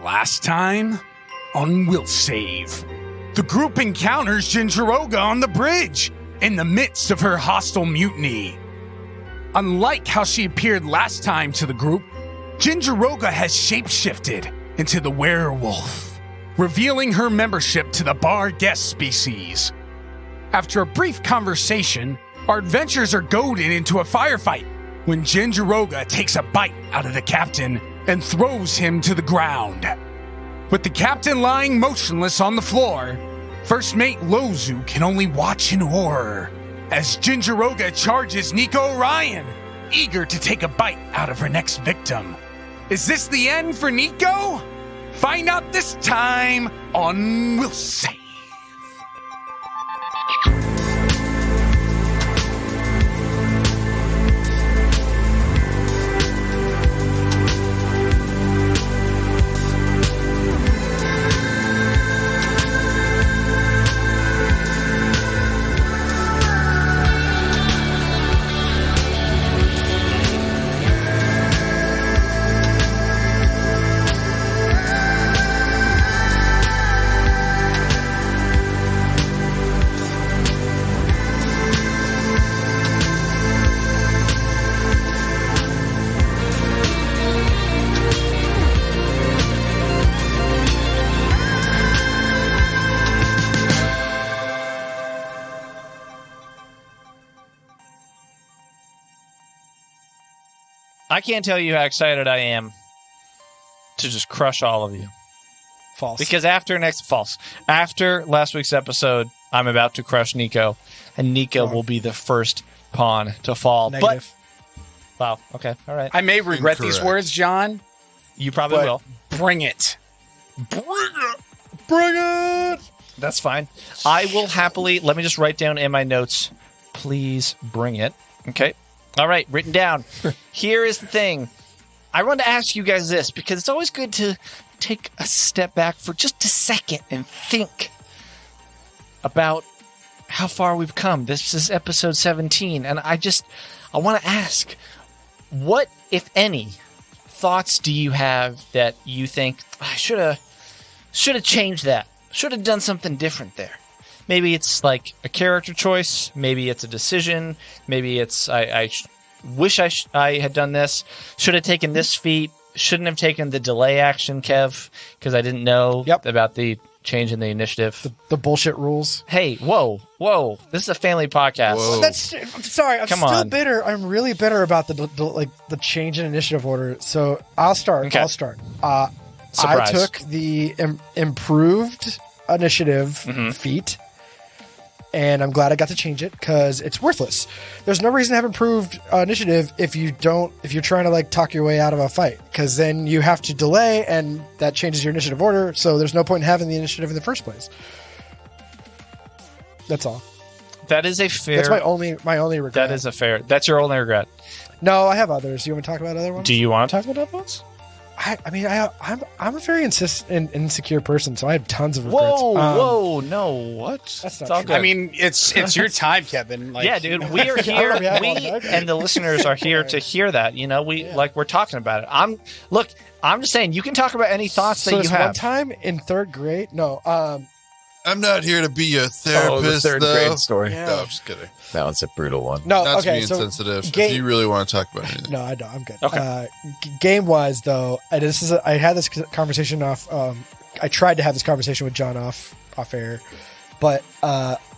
Last time on Will Save, the group encounters Jinjiroga on the bridge in the midst of her hostile mutiny. Unlike how she appeared last time to the group, Jinjiroga has shapeshifted into the werewolf, revealing her membership to the bar guest species. After a brief conversation, our adventurers are goaded into a firefight when Jinjiroga takes a bite out of the captain and throws him to the ground. With the captain lying motionless on the floor, First Mate Lozu can only watch in horror as Jinjiroga charges Nico Orion, eager to take a bite out of her next victim. Is this the end for Nico? Find out this time on Will Save. I can't tell you how excited I am to just crush all of you. False. Because after last week's episode, I'm about to crush Nico, and Nico will be the first pawn to fall. Negative. But wow, okay, all right. I may regret Incorrect. these words, John. You probably but will. Bring it. Bring it! That's fine. I will happily, let me just write down in my notes, please bring it. Okay. All right, written down. Here is the thing. I want to ask you guys this because it's always good to take a step back for just a second and think about how far we've come. This is episode 17, and I want to ask, what, if any, thoughts do you have that you think, I should have changed that, should have done something different there? Maybe it's like a character choice. Maybe it's a decision. Maybe it's I wish I had done this. Should have taken this feat. Shouldn't have taken the delay action, Kev, because I didn't know about the change in the initiative. The bullshit rules. Hey, whoa. This is a family podcast. I'm sorry. I'm still bitter. I'm really bitter about the change in initiative order. So I'll start. Okay. Surprise. I Surprise. took the improved initiative feat. And I'm glad I got to change it because it's worthless. There's no reason to have improved initiative if you're trying to like talk your way out of a fight, because then you have to delay and that changes your initiative order. So there's no point in having the initiative in the first place. That's all. That is a fair. That's my only regret. That is a fair. That's your only regret. No, I have others. You want me to talk about other ones? Do you want to talk about other ones? I'm a very insecure person, so I have tons of regrets. Whoa, no, what? That's not all true. good. I mean, it's your time, Kevin. Like, yeah, dude, we are here. We and the listeners are here to hear that. You know, we're talking about it. I'm just saying, you can talk about any thoughts that you have. One time in third grade, I'm not here to be your therapist, the third though. grade story. Yeah. No, I'm just kidding. That one's a brutal one. no, Not to okay. be So insensitive. game- if you really want to talk about anything. no, I don't. I'm good. Okay. Game wise, though, I had this conversation off. I tried to have this conversation with John off air, but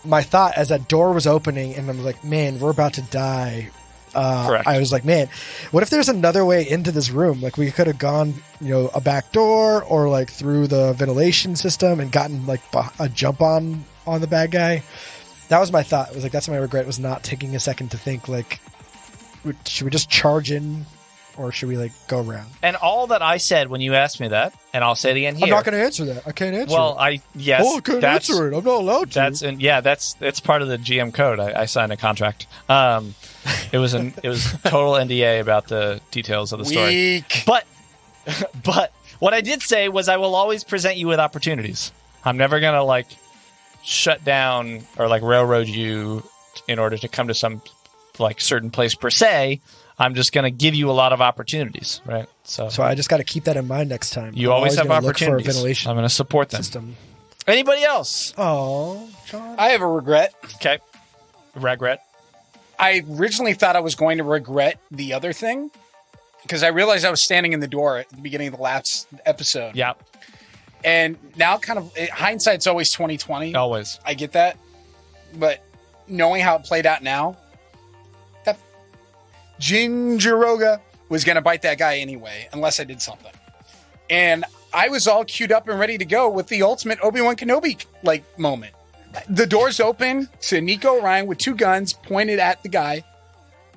my thought as that door was opening, and I'm like, man, we're about to die. Correct. I was like, man, what if there's another way into this room? Like we could have gone, a back door or like through the ventilation system and gotten like a jump on the bad guy. That was my thought. It was like, that's my regret, was not taking a second to think like, should we just charge in or should we like go around? And all that I said when you asked me that, and I'll say it again here. I'm not going to answer that. I can't answer Well, it. I can't answer it. I'm not allowed to. It's part of the GM code. I signed a contract. It was total NDA about the details of the story. Weak. But what I did say was I will always present you with opportunities. I'm never gonna like shut down or like railroad you in order to come to some like certain place per se. I'm just going to give you a lot of opportunities, right? So I just got to keep that in mind next time. You always have gonna opportunities. Look for a ventilation I'm going to support them. system. Anybody else? Oh, John. I have a regret. Okay. Regret. I originally thought I was going to regret the other thing because I realized I was standing in the door at the beginning of the last episode. Yeah. And now hindsight's always 20/20. Always. I get that. But knowing how it played out now, that Jinjaroga was going to bite that guy anyway, unless I did something. And I was all queued up and ready to go with the ultimate Obi-Wan Kenobi moment. The doors open to Nico Orion with 2 guns pointed at the guy.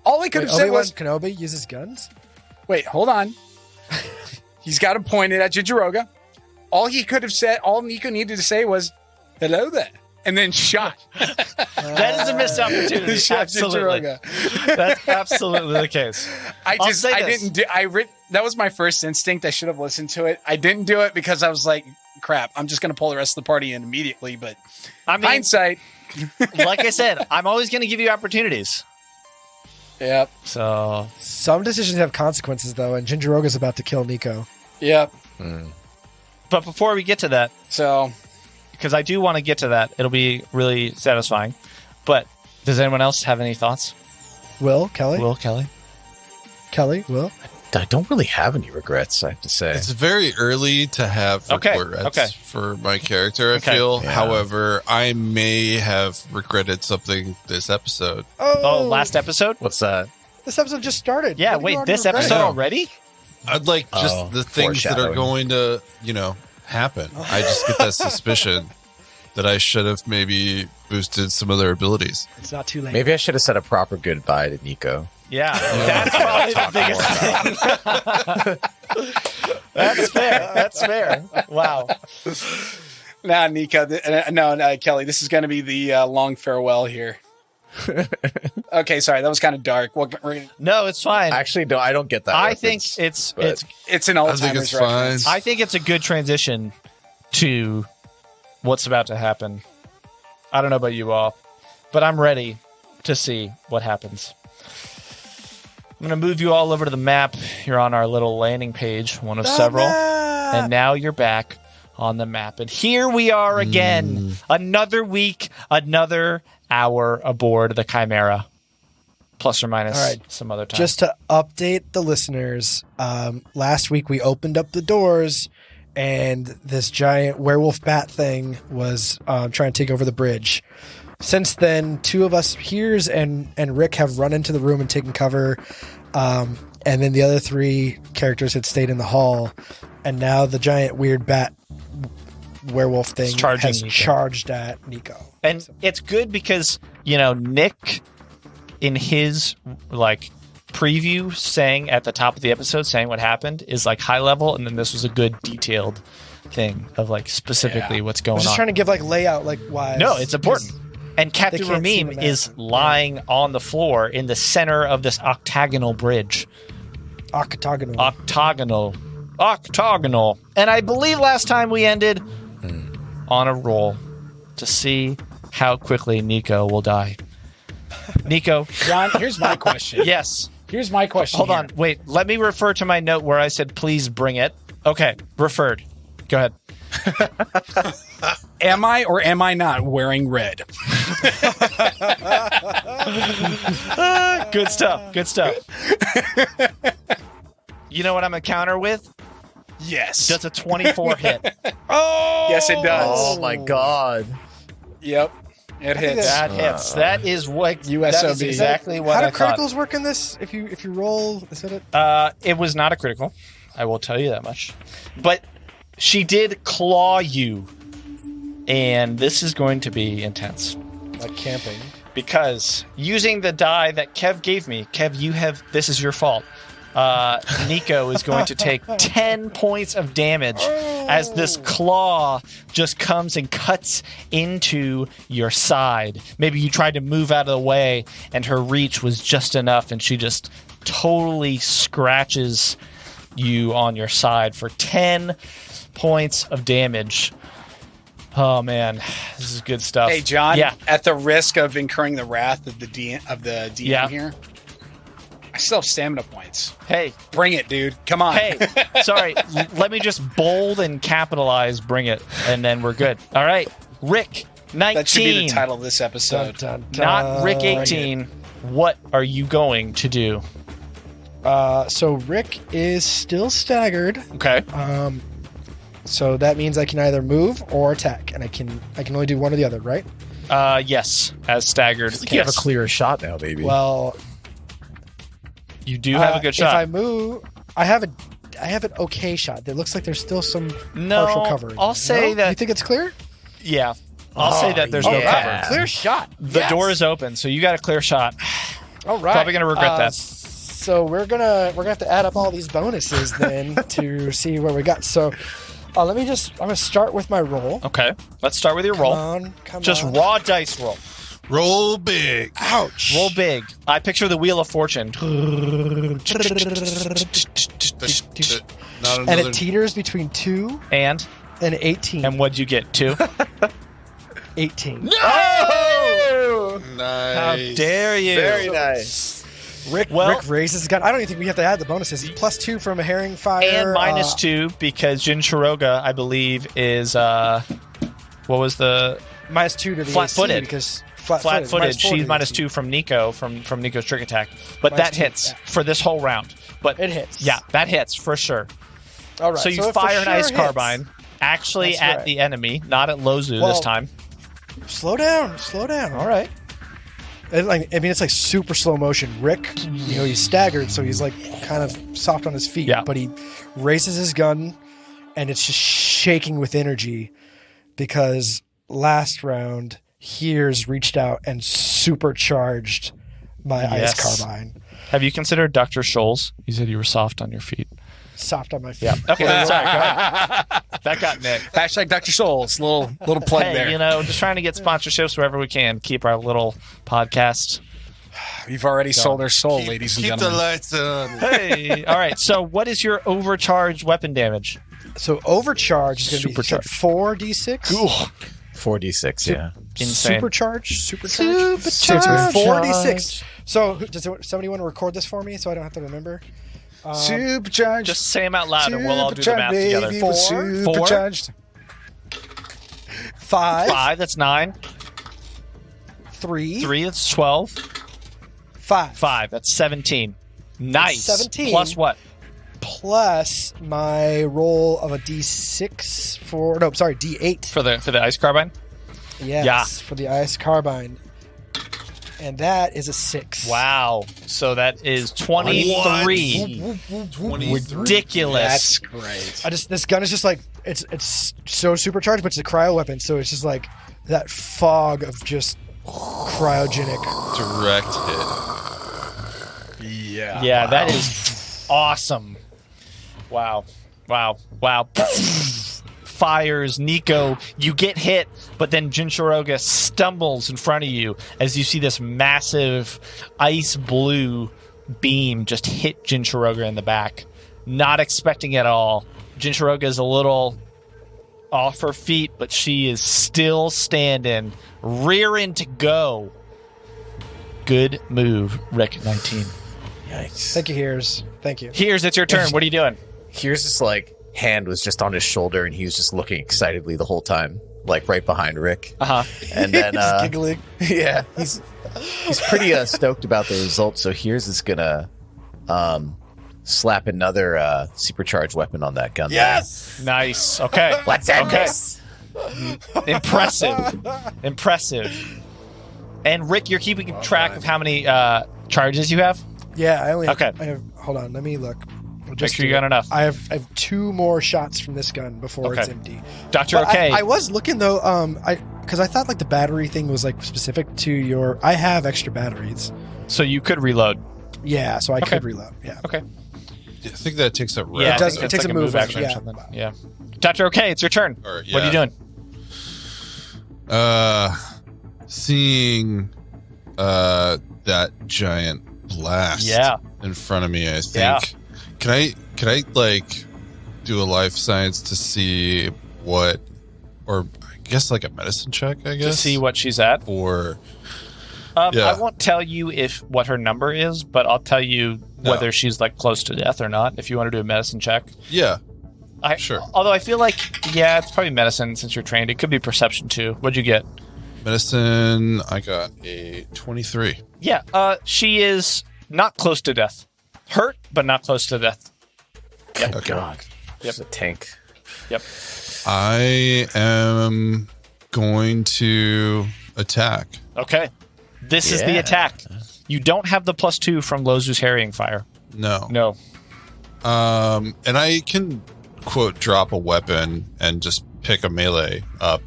All I could have said Obi-Wan was, Kenobi uses guns? wait, hold on. He's got him pointed at Jinjaroga. All he could have said, all Nico needed to say was, hello there. And then shot. That is a missed opportunity. Shot Absolutely. Jinjaroga. That's absolutely the case. That was my first instinct. I should have listened to it. I didn't do it because I was like, crap, I'm just going to pull the rest of the party in immediately. But hindsight. Like I said, I'm always going to give you opportunities. Yep. So some decisions have consequences, though, and Jinjaroga's about to kill Nico. Yep. But before we get to that, because I do want to get to that, it'll be really satisfying. But does anyone else have any thoughts? Will, Kelly? Will? I don't really have any regrets, I have to say. It's very early to have regrets for my character, I feel. Yeah. However, I may have regretted something this episode. Oh, last episode? What's that? This episode just started. Yeah, wait, this episode already? I'd like just the things that are going to, happen. I just get that suspicion that I should have maybe boosted some of their abilities. It's not too late. Maybe I should have said a proper goodbye to Nico. Yeah, that's probably the biggest thing. That's fair. That's fair. Wow. Nah, Nico. No, Kelly. This is going to be the long farewell here. Okay, sorry. That was kind of dark. No, it's fine. Actually, no, I don't get that. I think it's an Alzheimer's reference. Fine. I think it's a good transition to what's about to happen. I don't know about you all, but I'm ready to see what happens. I'm going to move you all over to the map. You're on our little landing page, one of several. And now you're back on the map. And here we are again. Another week, another hour aboard the Chimera. Plus or minus some other time. Just to update the listeners, last week we opened up the doors and this giant werewolf bat thing was trying to take over the bridge. Since then, 2 of us, Heerz and Rick, have run into the room and taken cover. And then the other 3 characters had stayed in the hall. And now the giant weird bat werewolf thing has charged at Nico. And it's good because, Nick, in his preview saying at the top of the episode, saying what happened is high level. And then this was a good detailed thing of specifically what's going on. Just trying to give layout, why. No, it's important. And Captain Ramim is lying on the floor in the center of this octagonal bridge. Octagonal. And I believe last time we ended on a roll to see how quickly Nico will die. Nico. John, here's my question. Yes. Here's my question. Hold on. Wait. Let me refer to my note where I said, please bring it. Okay. Referred. Go ahead. Am I or am I not wearing red? Good stuff. Good stuff. You know what I'm going to counter with? Yes. Does a 24 hit? Oh! Yes, it does. Oh, my God. Yep. It hits. That hits. That is what USOB. That is exactly what How I do thought. criticals work in this? If you roll, is that it? It was not a critical. I will tell you that much. But she did claw you. And this is going to be intense. Like camping. Because using the die that Kev gave me, Kev, this is your fault. Nico is going to take 10 points of damage as this claw just comes and cuts into your side. Maybe you tried to move out of the way and her reach was just enough and she just totally scratches you on your side for 10 points of damage. Oh man, this is good stuff. Hey John, yeah. At the risk of incurring the wrath of the DM here, I still have stamina points. Hey, Bring it, dude. Come on. hey. Sorry. Let me just bold and capitalize. Bring it, and then we're good. All right, Rick. 19. That should be the title of this episode. Dun, dun, dun. Not Rick 18. What are you going to do? So Rick is still staggered. Okay. So that means I can either move or attack, and I can only do one or the other, right? Yes, as staggered. I think you have a clearer shot now, baby. Well, You do have a good shot. If I move, I have an okay shot. It looks like there's still some partial coverage. I'll say that. You think it's clear? Yeah. I'll say that there's no yeah. cover. Clear shot. The door is open, so you got a clear shot. All right. Probably gonna regret that. So we're gonna have to add up all these bonuses then to see where we got. So I'm gonna start with my roll. Okay. Let's start with your roll. Come Just on. raw dice roll. Roll big. Ouch. Roll big. I picture the Wheel of Fortune. Not And another. it teeters between 2 And? and 18. And what'd you get? 2? 18. Oh! Nice. How dare you? Very nice. Rick raises his gun. I don't even think we have to add the bonuses. Plus 2 from a herring fire. And minus 2 because Jinchiroga, I believe, is what was the Minus 2 to the Flat-footed. AC because flat-footed? She's minus 2 from Nico from Nico's trick attack, but Minus that 2, hits yeah. for this whole round. But It hits. Yeah, that hits for sure. All right. So you it for fire an sure ice hits. carbine, actually That's at right. the enemy, not at Lozu Well, this time. Slow down. All right. It's like super slow motion. Rick, he's staggered, so he's like kind of soft on his feet. Yeah. But he raises his gun, and it's just shaking with energy because last round Heerz reached out and supercharged my Yes. ice carbine. Have you considered Dr. Scholl's? You said you were soft on your feet. Soft on my feet. Yeah. Okay. Sorry. Go ahead. That got Nick. Hashtag Dr. Souls. Little plug Hey, there. just trying to get sponsorships wherever we can. Keep our little podcast. We've already sold our soul, ladies and Keep the gentlemen. lights on. Hey. All right. So, what is your overcharged weapon damage? So overcharge is going to be Supercharge. 4d6. 4d6, yeah. Insane. Supercharge. Supercharge. So it's 4d6. So does somebody want to record this for me so I don't have to remember? Supercharged. Just say them out loud, and we'll all do the math Supercharged, together. baby, 4, Supercharged. 5, 5. That's 9. 3, 3. That's 12. 5. 5. That's 17. Nice. 17. Plus what? Plus my roll of a d6 d8. For the ice carbine. Yes, Yeah. for the ice carbine. And that is a 6. Wow. So that is 23. 23. Ridiculous. That's great. This gun is just like it's so supercharged, but it's a cryo weapon, so it's just like that fog of just cryogenic. Direct hit. Yeah, that is awesome. Wow. Fires Nico. You get hit, but then Jinchiroga stumbles in front of you as you see this massive ice blue beam just hit Jinchiroga in the back. Not expecting it at all. Jinchiroga is a little off her feet, but she is still standing, rearing to go. Good move, Rick 19. Yikes. Thank you, Heerz. Thank you. Here's it's your turn. What are you doing? Here's this hand was just on his shoulder, and he was just looking excitedly the whole time, like right behind Rick. Uh-huh. And then, Just giggling. yeah, he's pretty stoked about the result. So Heerz is gonna slap another supercharged weapon on that gun. Yes. Nice. Okay. Let's end Okay. this. Impressive. And Rick, you're keeping track of how many charges you have? Yeah, I only Okay. I have. Hold on, let me look. Make sure you got enough. I have 2 more shots from this gun before it's Okay. empty. Doctor, But okay. I was looking though, because I thought like the battery thing was like specific to your. I have extra batteries. So you could reload. Yeah, so I Okay. could reload. Yeah. Okay. I think that takes up. Yeah, It does- I think it it's takes like a move action yeah. or something. Yeah. Doctor, okay, it's your turn. All right, What are you yeah. doing? Seeing that giant blast Yeah. in front of me, I think. Yeah. Can I like do a life science to see what, or I guess like a medicine check, I guess, To see what she's at. or I won't tell you what her number is, but I'll tell you whether she's like close to death or not. If you want to do a medicine check. Yeah. Sure. Although I feel like, it's probably medicine since you're trained. It could be perception too. What'd you get? Medicine, I got a 23. Yeah, she is not close to death. Hurt, but not close to death. Yep. Okay. God. Yep. A tank. Yep. I am going to attack. Okay. This is the attack. You don't have the +2 from Lozu's harrying fire. No. And I can, quote, drop a weapon and just pick a melee up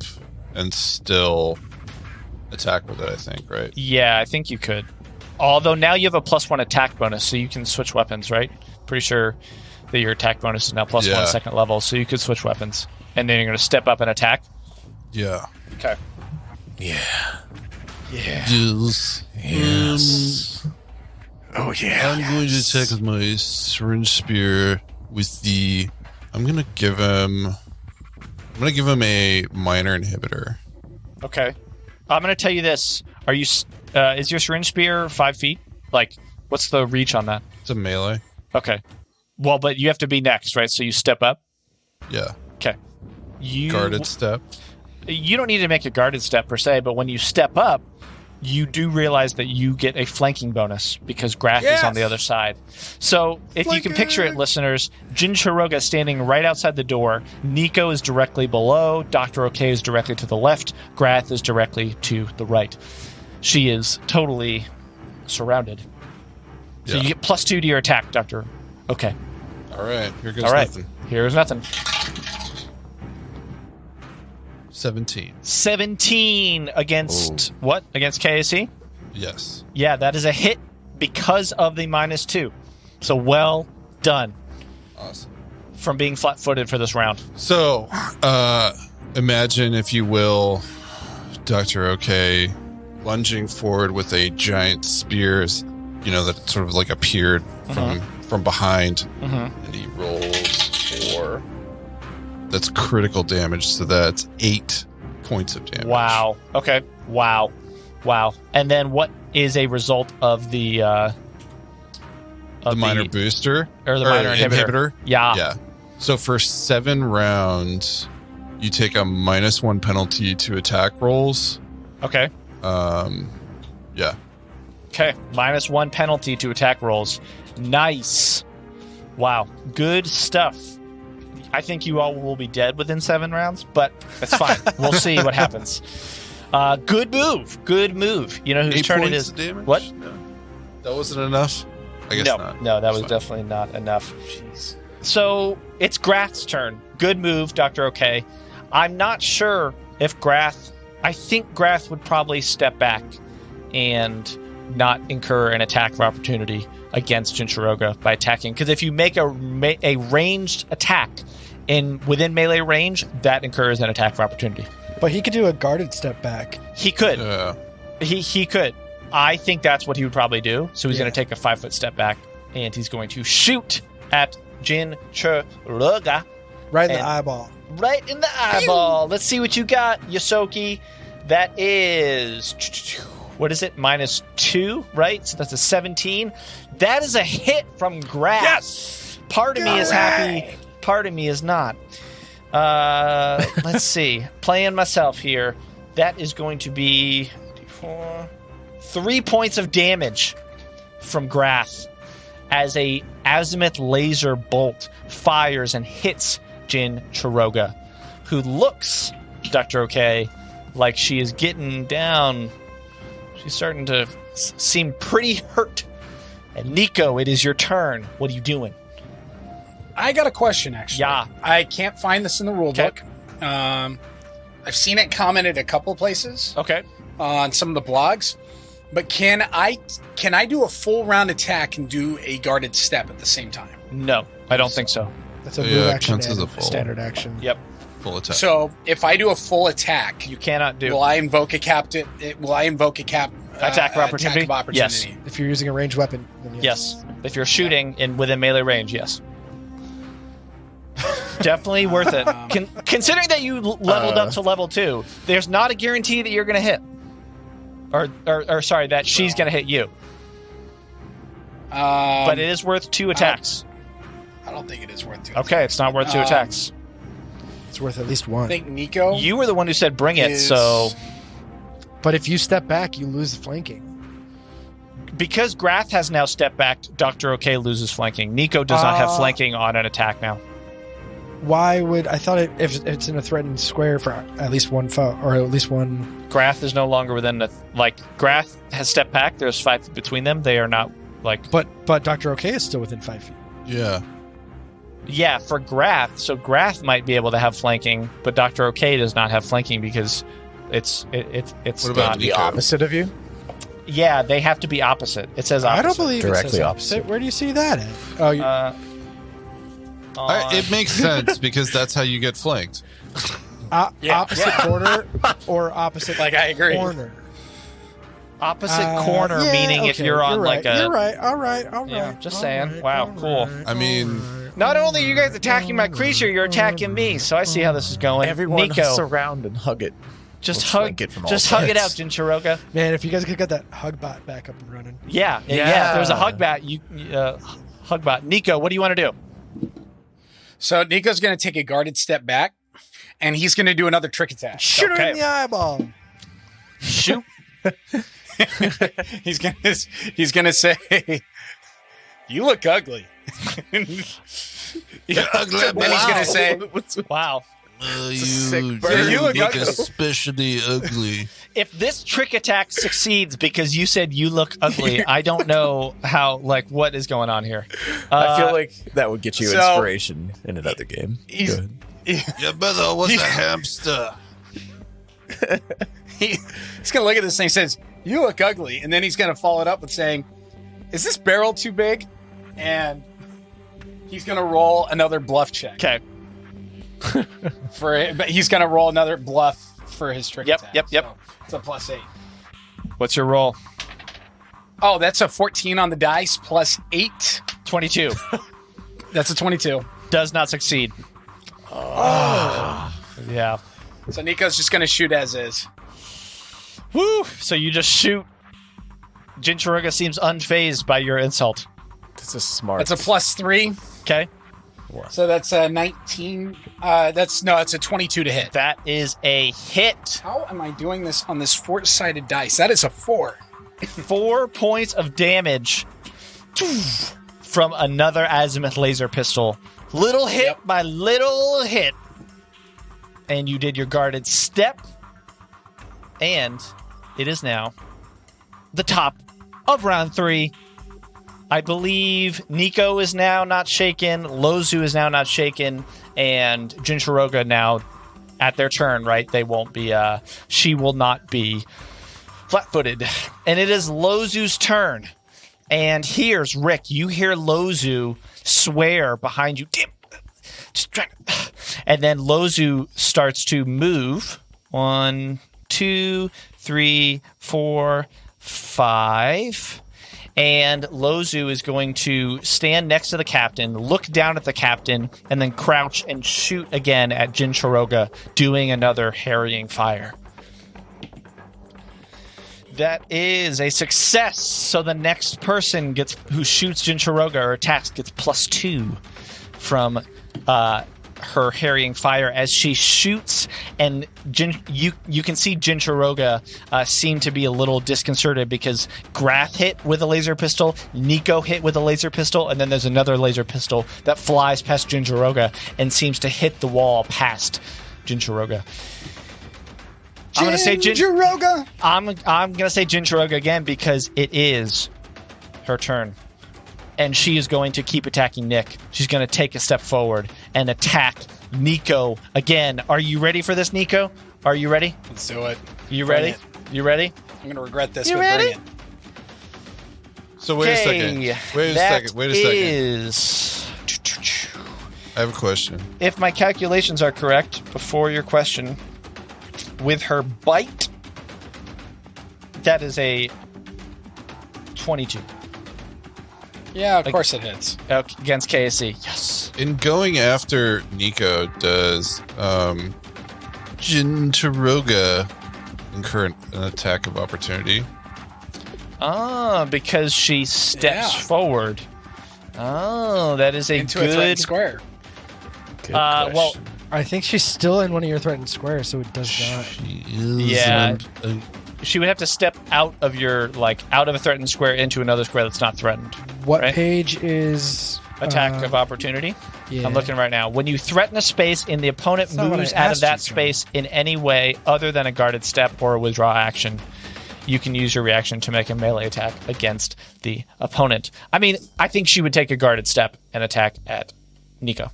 and still attack with it, I think, right? Yeah, I think you could. Although now you have a +1 attack bonus, so you can switch weapons, right? Pretty sure that your attack bonus is now +1 second level, so you could switch weapons. And then you're going to step up and attack? Yeah. Okay. Yeah. Yes. Oh, yeah. I'm going to attack with my syringe spear with the... I'm going to give him a minor inhibitor. Okay. I'm going to tell you this. Are you... is your syringe spear 5 feet? Like, what's the reach on that? It's a melee. Okay. Well, but you have to be next, right? So you step up? Yeah. Okay. Guarded step. You don't need to make a guarded step per se, but when you step up, you do realize that you get a flanking bonus because Grath is on the other side. So if you can picture it, listeners, Jin Shiroga is standing right outside the door. Nico is directly below. Dr. OK is directly to the left. Grath is directly to the right. She is totally surrounded. So you get +2 to your attack, Dr. OK. All right. Here goes nothing. Here's nothing. 17 against what? Against KAC? Yes. Yeah, that is a hit because of the -2. So well done. Awesome. From being flat-footed for this round. So, imagine, if you will, Dr. OK lunging forward with a giant spear, that sort of like appeared from behind, and he rolls 4. That's critical damage, so that's 8 points of damage. Wow. Okay. Wow. And then what is a result of the minor booster? Or the minor inhibitor? Yeah. So for 7 rounds, you take a -1 penalty to attack rolls. Okay. Yeah. Okay. -1 penalty to attack rolls. Nice. Wow. Good stuff. I think you all will be dead within 7 rounds, but that's fine. We'll see what happens. Good move. You know whose turn it is? Damage? What? No. That wasn't enough? I guess not. No, that was definitely not enough. Jeez. So it's Grath's turn. Good move, Dr. OK. I'm not sure if Grath... I think Grath would probably step back and not incur an attack of opportunity against Jinchiroga by attacking. Because if you make a ranged attack within melee range, that incurs an attack of opportunity. But he could do a guarded step back. He could. Yeah. He could. I think that's what he would probably do. So he's going to take a 5-foot step back, and he's going to shoot at Jinchiroga. Right in the eyeball. Right in the eyeball. Let's see what you got, Yosoki. That is... What is it? -2, right? So that's a 17. That is a hit from Grath. Yes! Part of me is happy. Part of me is not. Let's see. Playing myself here. That is going to be 3 points of damage from Grath as a azimuth laser bolt fires and hits Jin Chiroga, who looks, Dr. OK, like she is getting down. She's starting to seem pretty hurt. And Nico, it is your turn. What are you doing? I got a question, actually. Yeah. I can't find this in the rule book. I've seen it commented a couple of places. Okay. On some of the blogs. But can I do a full round attack and do a guarded step at the same time? No, I don't think so. That's a move action counts as and a full. standard action. Yep. Full attack. So if I do a full attack, You cannot do will I invoke a attack of opportunity? Yes. If you're using a ranged weapon, then Yes. If you're shooting within melee range, yes. Definitely worth it. Considering that you leveled up to level 2, there's not a guarantee that you're going to hit. or sorry, that she's going to hit you. But it is worth 2 attacks. I don't think it is worth 2. Okay, it's not worth 2 attacks. It's worth at least I 1. think Nico. You were the one who said bring it, so But if you step back, you lose the flanking. because Grath has now stepped back, Dr. OK loses flanking. Nico does not have flanking on an attack now. Why would I thought if it's in a threatened square for at least one foe or at least one? Grath is no longer within the Grath has stepped back. There's 5 feet between them. They are not But Dr. OK is still within 5 feet. Yeah. Yeah, for Grath. So Grath might be able to have flanking, but Dr. OK does not have flanking because it's What about not. The opposite of you? Yeah, they have to be opposite. It says opposite. I don't believe it Directly says opposite. Where do you see that at? Oh, It makes sense because that's how you get flanked. opposite corner or opposite Like, I agree. corner. opposite corner, yeah, meaning if okay, you're on right, like a. You're right. All right. Yeah, just all saying. right, Wow, all cool. right, I mean, Not only are you guys attacking my creature, you're attacking me. So I see how this is going. Everyone Nico, surround and hug it. just Let's hug flank it from all just hug it out, sides. Jinchiroga. Man, if you guys could get that hug bot back up and running. Yeah. If there's a hug bat, hug bot. Nico, what do you want to do? So Nico's going to take a guarded step back, and he's going to do another trick attack. Shoot her Okay. in the eyeball. Shoot. He's gonna say, "You look ugly." ugly. Then he's gonna say, Wow. sick bird. You look ugly. especially ugly. If this trick attack succeeds because you said you look ugly, I don't know what is going on here. I feel like that would get you so- inspiration in another game. He's- Good. Your brother was a hamster. he's gonna look at this thing and says, "You look ugly," and then he's gonna follow it up with saying, "Is this barrel too big?" And he's gonna roll another bluff check Okay. for it, but he's gonna roll another bluff for his trick Yep, attack. yep. So it's a +8. What's your roll? Oh, that's a 14 on the dice plus 8. 22. That's a 22. Does not succeed. Yeah. So Nico's just gonna shoot as is. Woo! So you just shoot. Jinchiroga seems unfazed by your insult. This is smart. That's a +3. Okay. So that's a 19. It's a 22 to hit. That is a hit. How am I doing this on this 4-sided dice? That is a 4. 4 points of damage from another azimuth laser pistol. Little hit Yep. by little hit. And you did your guarded step. And it is now the top of round 3. I believe Nico is now not shaken, Lozu is now not shaken, and Jinchiroga now at their turn, right? They won't be, she will not be flat-footed. And it is Lozu's turn. And here's Rick. You hear Lozu swear behind you. Damn. And then Lozu starts to move. 1, 2, 3, 4, 5. And Lozu is going to stand next to the captain, look down at the captain, and then crouch and shoot again at Jinchiroga, doing another harrying fire. That is a success. So the next person who shoots Jinchiroga or attacks gets +2 from her harrying fire as she shoots, and you can see Jinchiroga seem to be a little disconcerted because Grath hit with a laser pistol, Nico hit with a laser pistol, and then there's another laser pistol that flies past Jinchiroga and seems to hit the wall past Jinchiroga. I'm gonna say Jinchiroga. I'm gonna say Jinchiroga again because it is her turn. And she is going to keep attacking Nick. She's going to take a step forward and attack Nico again. Are you ready for this, Nico? Are you ready? Let's do it. You Bring ready? it. You ready? I'm going to regret this. You but ready? bring it. So wait a second. Wait a second. Is, I have a question. if my calculations are correct, before your question, with her bite, that is a 22 Yeah, of course it hits. against KSC. Yes. In going after Nico, does Jinchiroga incur an attack of opportunity? Because she steps forward. Oh, that is Into a threatened good. square. Well, I think she's still in one of your threatened squares, so it does not. She is. Yeah. and she would have to step out of out of a threatened square into another square that's not threatened. What Right. page is Attack of opportunity. Yeah. I'm looking right now. When you threaten a space and the opponent That's not what moves I out of asked that you for. space in any way other than a guarded step or a withdraw action, you can use your reaction to make a melee attack against the opponent. I mean, I think she would take a guarded step and attack at Nico.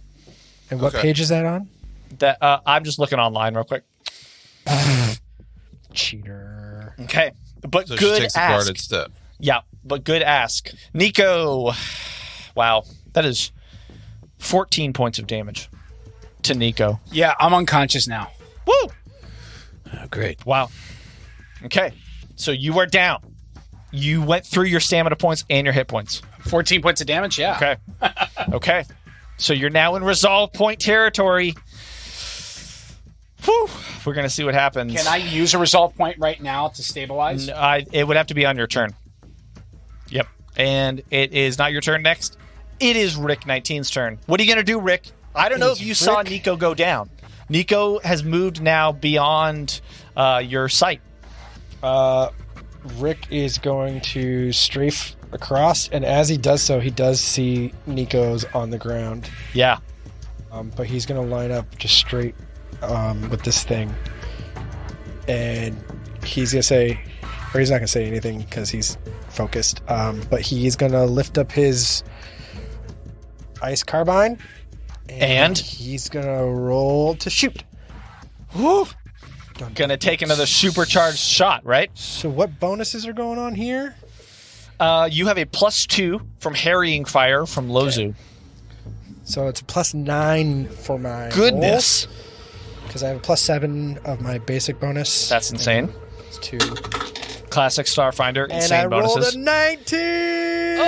And what Okay. page is that on? That I'm just looking online real quick. Cheater. Okay, but so good she takes a ask. guarded step. Yeah, but good ask. Nico, wow, that is 14 points of damage to Nico. Yeah, I'm unconscious now. Woo! Oh, great. Wow. Okay, so you are down. You went through your stamina points and your hit points. 14 points of damage, yeah. Okay. Okay. So you're now in resolve point territory. Whew. We're going to see what happens. Can I use a resolve point right now to stabilize? It would have to be on your turn. Yep. And it is not your turn next. It is Rick 19's turn. What are you going to do, Rick? I don't know if you saw Nico go down. Nico has moved now beyond your sight. Rick is going to strafe across, and as he does so, he does see Nico's on the ground. Yeah. But he's going to line up just straight with this thing. And he's going to say, or he's not going to say anything because he's focused, but he's going to lift up his ice carbine. And? He's going to roll to shoot. Whew. Gonna take another supercharged shot, right? So what bonuses are going on here? You have a +2 from harrying fire from Lozu. So it's a +9 for my Goodness. because I have a +7 of my basic bonus. That's insane. It's 2. Classic Starfinder, And insane I rolled bonuses. a 19.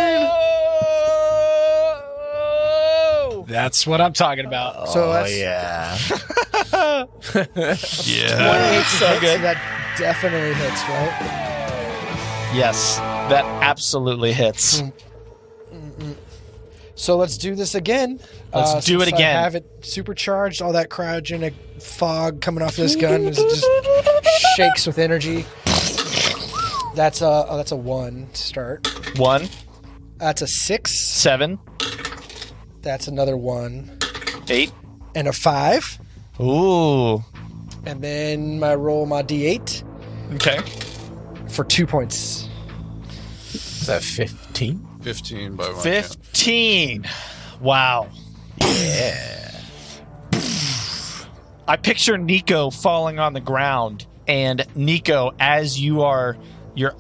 Oh! That's what I'm talking about. So Oh, that's yeah. Yeah. so good. That definitely hits, right? Yes, that absolutely hits. So let's do this again. Let's do it Since again. I have it supercharged. All that cryogenic fog coming off this gun as it just shakes with energy. That's a 1 to start. 1, That's a 6. 7, That's another 1 8. and a 5. Ooh. And then my D8 Okay. for 2 points. Is that 15? 15 by my count. 15. Wow. Yeah. I picture Nico falling on the ground, and Nico, as your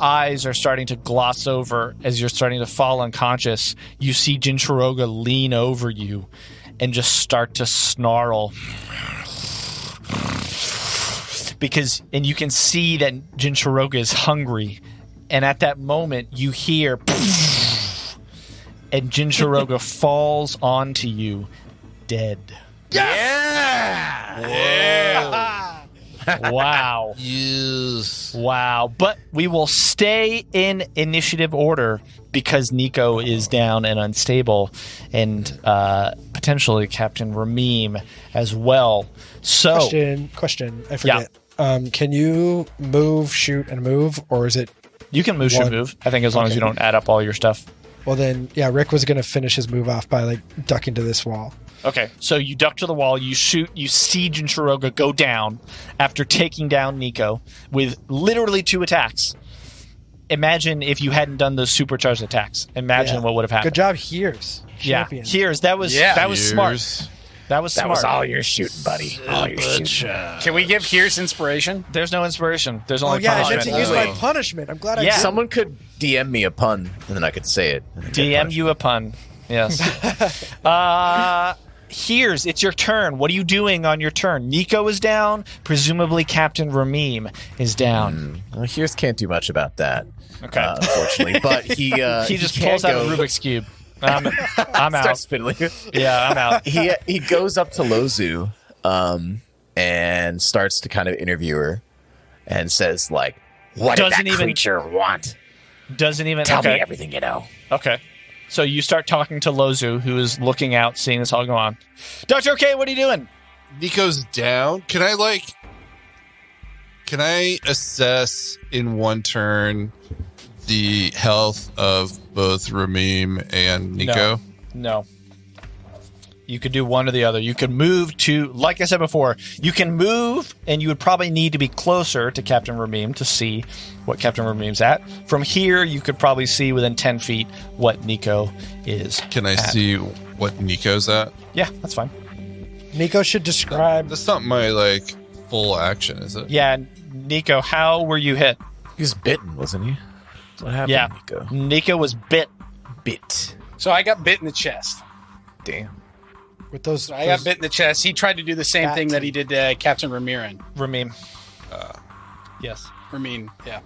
eyes are starting to gloss over, as you're starting to fall unconscious, you see Jinchiroga lean over you and just start to snarl. And you can see that Jinchiroga is hungry, and at that moment you hear and Jinchiroga falls onto you dead. Wow. Yes. Wow. But we will stay in initiative order because Nico is down and unstable, and potentially Captain Ramim as well. So, Question. I forget. Can you move, shoot, and move, or is it? you can move, shoot, One. move. I think as long as you don't add up all your stuff. Well, then, yeah. Rick was going to finish his move off by ducking to this wall. Okay, so you duck to the wall, you shoot, you see Jinchiroga go down after taking down Nico with literally 2 attacks. Imagine if you hadn't done those supercharged attacks. Imagine Yeah. what would have happened. Good job, Heerz. Yeah, Champion. Heerz. That was smart. Years. That was That smart. was all your shooting, buddy. All your shooting. Can we give Heerz inspiration? There's no inspiration. There's Oh only yeah, I meant punishment. to use my Really? punishment. I'm glad I Yeah. did. Someone could DM me a pun, and then I could say it. and then get DM punished. you a pun. Yes. Heerz, it's your turn. What are you doing on your turn? Nico is down. Presumably Captain Ramim is down. Well, Heerz can't do much about that, Okay. unfortunately. But he he just can pulls out a go- Rubik's Cube. I'm out. starts fiddling. Yeah, I'm out. He goes up to Lozu, and starts to kind of interview her, and says, like, what did that creature want? Doesn't even Tell okay. me everything you know. Okay. So you start talking to Lozu, who is looking out, seeing this all go on. Dr. OK, what are you doing? Nico's down. Can I assess in one turn the health of both Ramim and Nico? No. You could do one or the other. You could move to, like I said before, you can move, and you would probably need to be closer to Captain Ramim to see what Captain Ramim's at. From here, you could probably see within 10 feet what Nico is Can I at. see what Nico's at? Yeah, that's fine. Nico should describe. That's not my, like, full action, is it? Yeah, Nico, how were you hit? He was bitten, wasn't he? That's what happened, Yeah. Nico. Nico was bit. So I got bit in the chest. Damn. With those, So I got bit in the chest. He tried to do the same thing that he did to Captain Ramirin. Ramim. Yes. Ramin, yeah.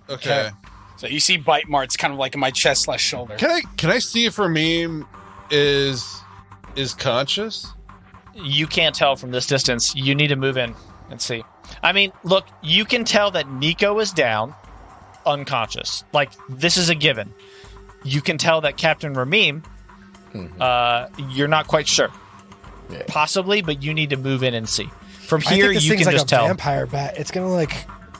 Okay. So you see bite marks kind of like in my chest / shoulder. Can I see if Ramim is conscious? You can't tell from this distance. You need to move in and see. I mean, look, you can tell that Nico is down, unconscious. Like, this is a given. You can tell that Captain Ramim, you're not quite sure. Yeah. Possibly, but you need to move in and see. From I here, think this you thing's can like just a tell. vampire bat. It's gonna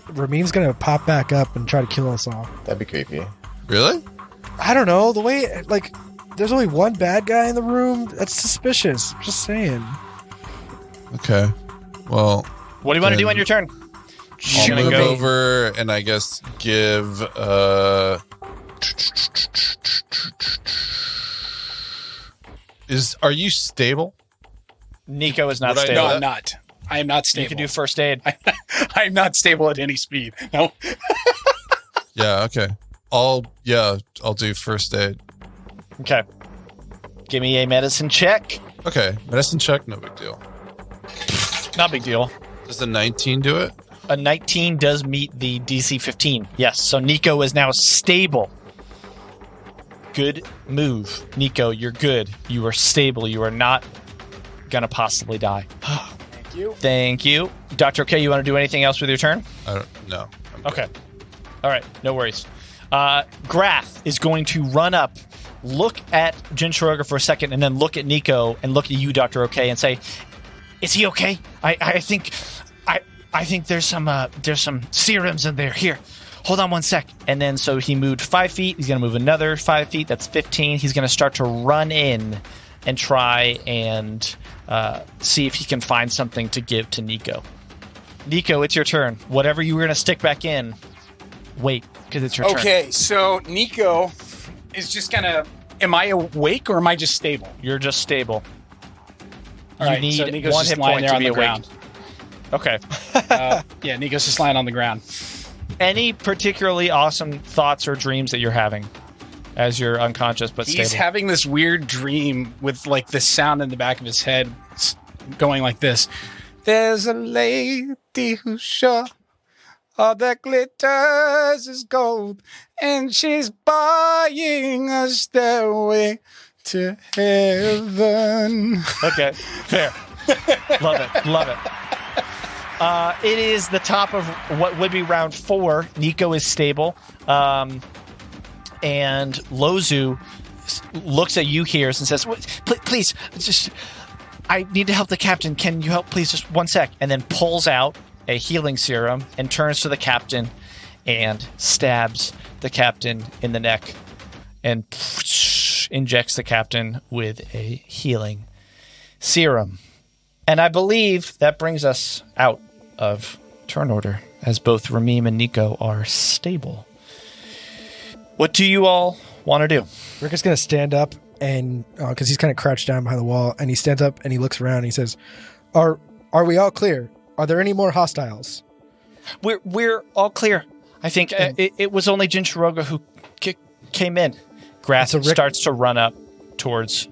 Ramim's gonna pop back up and try to kill us all. That'd be creepy. Really? I don't know the way. There's only one bad guy in the room. That's suspicious. Just saying. Okay. Well, What do you want to do then on your turn? I'll Gonna move go- over and I guess give are you stable? Nico is not Would I stable. No, know I'm not. I am not stable. You can do first aid. I am not stable at any speed. No. Yeah, okay. I'll do first aid. Okay. Give me a medicine check. Okay. Medicine check, no big deal. Not a big deal. Does the 19 do it? A 19 does meet the DC 15. Yes, so Nico is now stable. Good move. Nico, you're good. You are stable. You are not going to possibly die. Thank you. Thank you. Dr. K, you want to do anything else with your turn? I don't know. Okay. All right, no worries. Grath is going to run up, look at Jinchiroga for a second, and then look at Nico and look at you, Dr. OK, and say, "Is he okay? I think there's some serums in there. Here, hold on one sec." And then so he moved 5 feet. He's going to move another 5 feet. That's 15. He's going to start to run in and try and see if he can find something to give to Nico. Nico, it's your turn. Whatever you were going to stick back in, wait, because it's your turn. Okay, so Nico is just gonna. Am I awake or am I just stable? You're just stable. All You right, need so Nico's one just hit lying point there to on be the awake. ground. Okay. Yeah, Nico's just lying on the ground. Any particularly awesome thoughts or dreams that you're having as you're unconscious but He's stable? having this weird dream with like this sound in the back of his head going like this. There's a lady who's sure all that glitters is gold, and she's buying a stairway to heaven. Okay, fair. Love it. Love it. It is the top of what would be round 4. Nico is stable. And Lozu looks at you, Heerz, and says, please, just, I need to help the captain. Can you help, please? Just 1 sec. And then pulls out a healing serum and turns to the captain and stabs the captain in the neck and injects the captain with a healing serum. And I believe that brings us out of turn order, as both Ramim and Nico are stable. What do you all want to do? Rick is going to stand up and because he's kind of crouched down behind the wall, and he stands up and he looks around and he says, "Are we all clear? Are there any more hostiles?" We're all clear. I think it was only Jinchiroga who came in. Grath So Rick starts to run up towards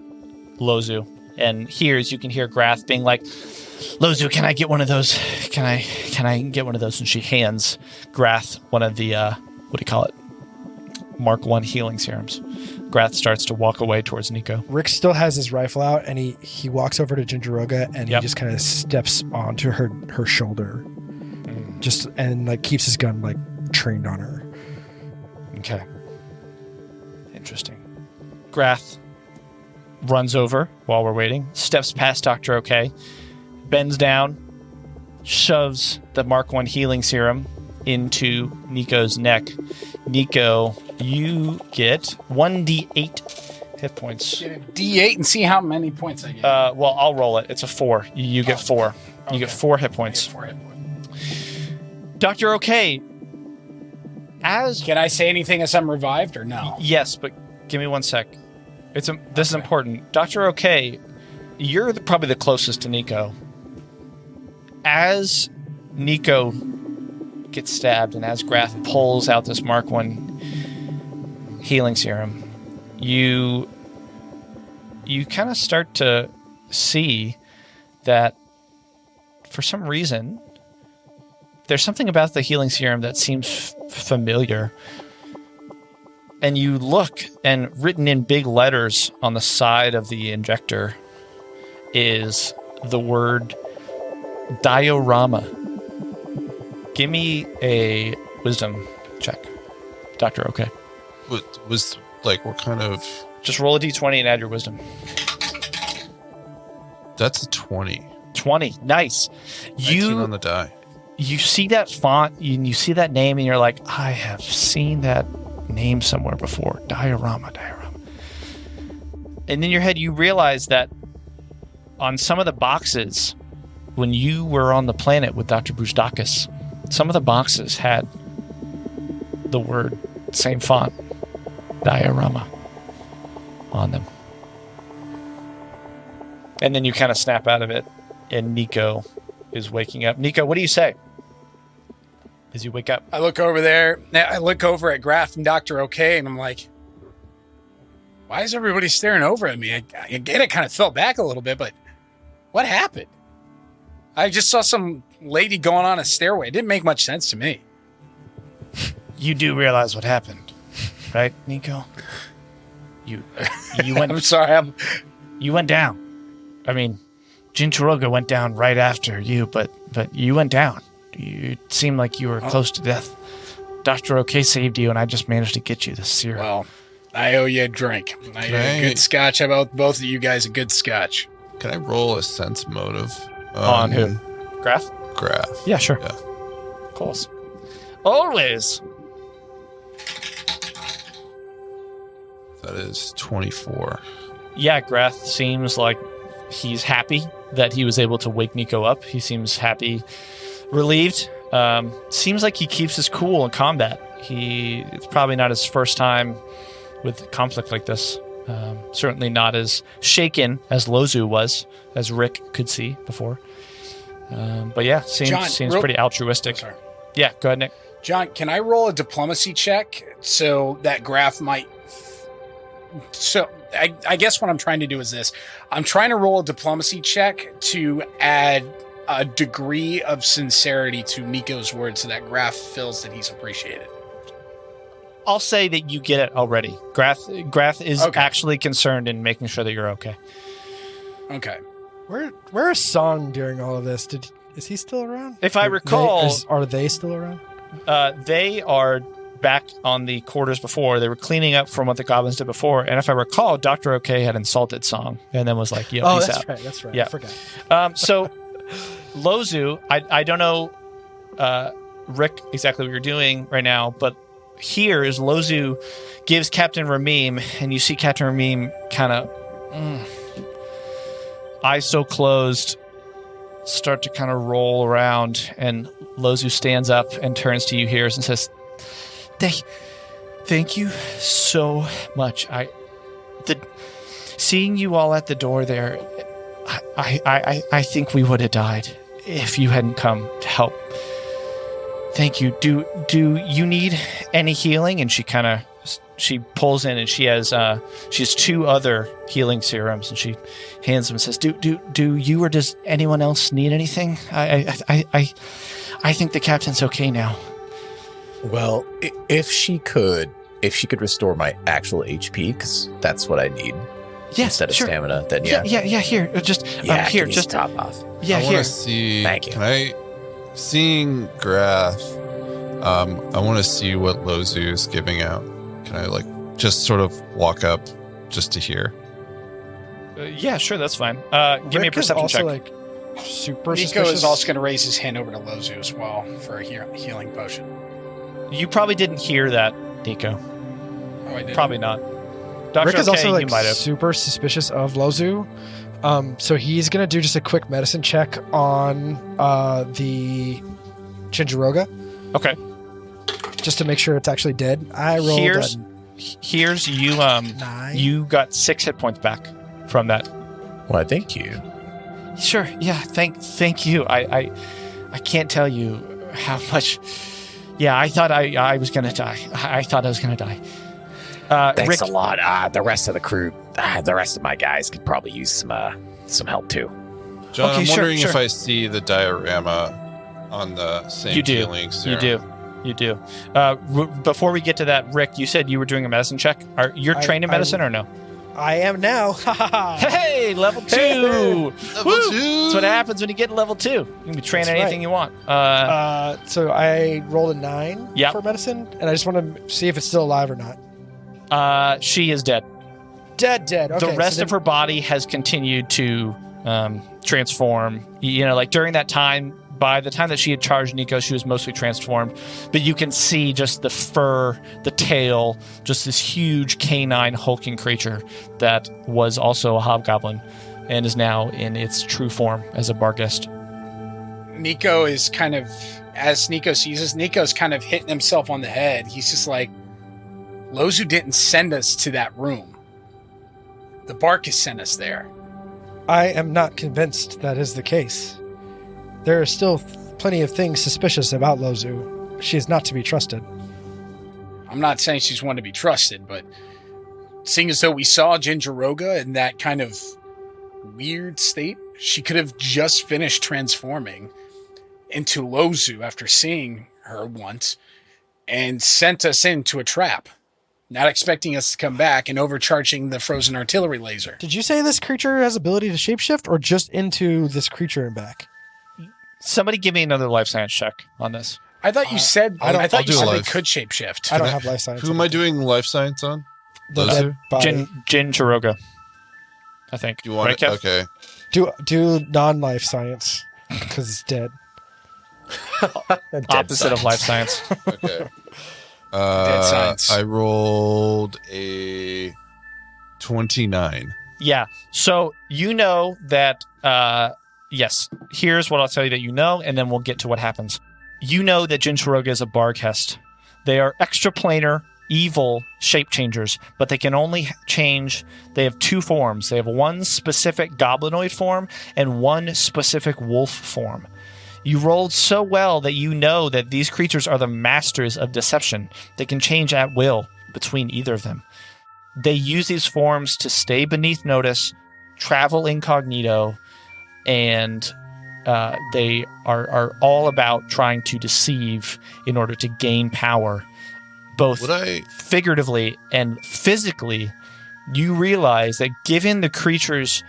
Lozu, and Heerz, you can hear Grath being like, "Lozu, can I get one of those? Can I get one of those?" And she hands Grath one of the what do you call it? Mark 1 healing serums. Grath starts to walk away towards Nico. Rick still has his rifle out, and he walks over to Jinchiroga, and Yep. he just kind of steps onto her shoulder. and like keeps his gun like trained on her. Okay. Interesting. Grath runs over while we're waiting, steps past Dr. OK, bends down, shoves the Mark 1 healing serum into Nico's neck. Nico, you get 1d8 hit points. Get a D8 and see how many points I get. Well, I'll roll it. It's a 4. You get 4. You get 4 hit I points. get 4 hit points. Dr. OK, Can I say anything as I'm revived or no? Yes, but give me 1 sec. This is important. Dr. OK, you're probably the closest to Nico. As Nico gets stabbed and as Grath pulls out this Mark 1 healing serum, you kind of start to see that for some reason there's something about the healing serum that seems familiar. And you look, and written in big letters on the side of the injector is the word diorama. Give me a wisdom check, Dr. OK. What was like, what kind of... Just roll a d20 and add your wisdom. That's a 20. 20. Nice. 19 on the die. You see that font, you see that name, and you're like, I have seen that name somewhere before. Diorama. And in your head, you realize that on some of the boxes, when you were on the planet with Dr. Bruzdakis, some of the boxes had the word, same font, diorama, on them. And then you kind of snap out of it, and Nico is waking up. Nico, what do you say as you wake up? I look over there. I look over at Grath and Dr. OK, and I'm like, why is everybody staring over at me? I get it, kind of fell back a little bit, but what happened? I just saw some lady going on a stairway. It didn't make much sense to me. You do realize what happened, right, Nico? You went. I'm sorry. You went down. I mean, Jinchuroga went down right after you, but you went down. You seemed like you were close to death. Dr. OK saved you, and I just managed to get you the serum. Well, I owe you a drink. I owe you a good scotch. How about both of you guys a good scotch? Can I roll a sense motive? On who? Grath? Grath. Yeah, sure. Yeah. Of course. Always. That is 24. Yeah, Grath seems like he's happy that he was able to wake Nico up. He seems happy, relieved. Seems like he keeps his cool in combat. It's probably not his first time with conflict like this. Certainly not as shaken as Lozu was, as Rick could see before. But yeah, seems pretty altruistic. Sorry. Yeah, go ahead, Nick. John, can I roll a diplomacy check so that Grath might... So I guess what I'm trying to do is this. I'm trying to roll a diplomacy check to add a degree of sincerity to Nico's words so that Grath feels that he's appreciated. I'll say that you get it already. Grath is actually concerned in making sure that you're okay. Okay. Where is Song during all of this? Is he still around? If I recall... Are they still around? They are back on the quarters before. They were cleaning up from what the goblins did before. And if I recall, Dr. OK had insulted Song and then was like, yeah, peace out. That's right. Yeah. I forgot. So, Lozu, I don't know, Rick, exactly what you're doing right now, but here is Lozu gives Captain Ramim, and you see Captain Ramim kind of eyes so closed, start to kind of roll around, and Lozu stands up and turns to you, Heerz, and says, Thank you so much. Seeing you all at the door there, I think we would have died if you hadn't come to help. Thank you. Do you need any healing? And she pulls in, and she has 2 other healing serums, and she hands them and says, "Do you or does anyone else need anything? I think the captain's okay now." Well, if she could restore my actual HP, because that's what I need instead of stamina, then yeah. Yeah. Here, just here, give me just top off. Yeah, I here. want to see. Thank you. Can I seeing Graph, I want to see what Lozu is giving out. Can I just sort of walk up just to hear? Yeah, sure, that's fine. Give me a Rick is perception also, check. super Nico suspicious. is also going to raise his hand over to Lozu as well for a healing potion. You probably didn't hear that, Nico. Oh, I did. Probably not. Dr. Rick is OK, also you might have. super suspicious of Lozu. So he's going to do just a quick medicine check on the Jinjaroga, Okay. just to make sure it's actually dead. I rolled Here's you. 9. You got 6 hit points back from that. Why, thank you. Sure. Yeah. Thank you. I can't tell you how much. Yeah, I thought I was gonna die. I thought I was gonna die. Thanks Rick, a lot. The rest of the crew, the rest of my guys could probably use some help too. John, Okay, I'm sure, wondering sure. if I see the diorama on the same You do. healing serum. You do. Before we get to that, Rick, you said you were doing a medicine check. You're trained in medicine or no? I am now. Hey, level 2. Level 2. That's what happens when you get level 2. You can be trained That's anything you want. So I rolled a 9 Yep. for medicine, and I just want to see if it's still alive or not. She is dead. Dead. Okay, The rest of her body has continued to transform. During that time, by the time that she had charged Nico, she was mostly transformed. But you can see just the fur, the tail, just this huge canine hulking creature that was also a hobgoblin and is now in its true form as a Barghest. Nico is kind of, as Nico sees this, Nico's kind of hitting himself on the head. He's just like, Lozu didn't send us to that room. The Barkus sent us there. I am not convinced that is the case. There are still plenty of things suspicious about Lozu. She is not to be trusted. I'm not saying she's one to be trusted, but seeing as though we saw Jinjaroga in that kind of weird state, she could have just finished transforming into Lozu after seeing her once and sent us into a trap, not expecting us to come back and overcharging the frozen artillery laser. Did you say this creature has ability to shapeshift, or just into this creature and back? Somebody give me another life science check on this. I thought you said I don't- I thought I'll you do a said they life. could shapeshift. I don't have life science. Who am I doing life science on? The Lozu? dead body. Jin Chiroga, I think. You want right, it? Kev? Okay. Do non-life science because it's dead. Opposite of life science. Okay. Dead science. I rolled a 29. Yeah. So you know that, yes, here's what I'll tell you that you know, and then we'll get to what happens. You know that Jinchiroga is a Barghest. They are extraplanar, evil shape changers, but they can only change. They have 2 forms. They have one specific goblinoid form and one specific wolf form. You rolled so well that you know that these creatures are the masters of deception. They can change at will between either of them. They use these forms to stay beneath notice, travel incognito, and they are all about trying to deceive in order to gain power, both Would I? figuratively and physically. You realize that given the creature's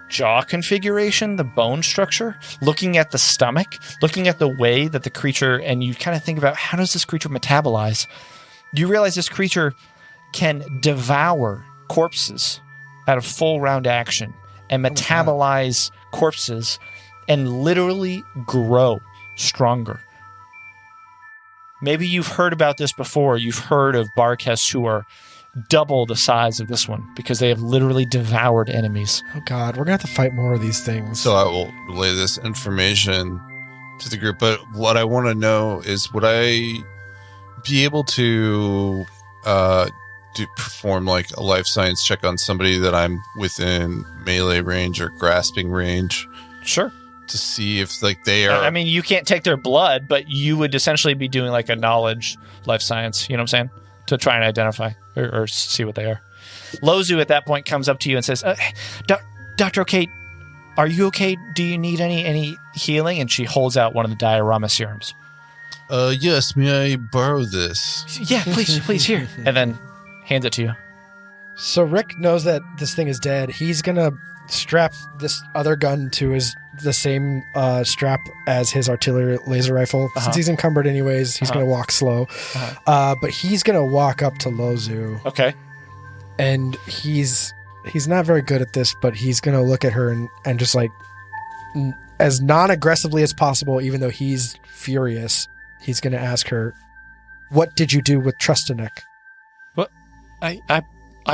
jaw configuration, the bone structure, looking at the stomach, looking at the way that the creature, and you kind of think about how does this creature metabolize? You realize this creature can devour corpses at a full round action and metabolize corpses and literally grow stronger. Maybe you've heard about this before. You've heard of Barghest who are double the size of this one because they have literally devoured enemies. Oh God, we're gonna have to fight more of these things. So I will relay this information to the group. But what I want to know is, would I be able to perform like a life science check on somebody that I'm within melee range or grasping range Sure. to see if like they are? I mean, you can't take their blood, but you would essentially be doing like a knowledge life science, you know what I'm saying? To try and identify or see what they are. Lozu at that point comes up to you and says, Dr. OK, are you okay? Do you need any healing? And she holds out one of the diorama serums. Yes, may I borrow this? Yeah, please, here. And then hands it to you. So Rick knows that this thing is dead. He's gonna strap this other gun to his the same strap as his artillery laser rifle. Since he's encumbered anyways, he's going to walk slow. But he's going to walk up to Lozu. Okay. And he's not very good at this, but he's going to look at her and just like, as non-aggressively as possible, even though he's furious, he's going to ask her, what did you do with Trustanek? What? I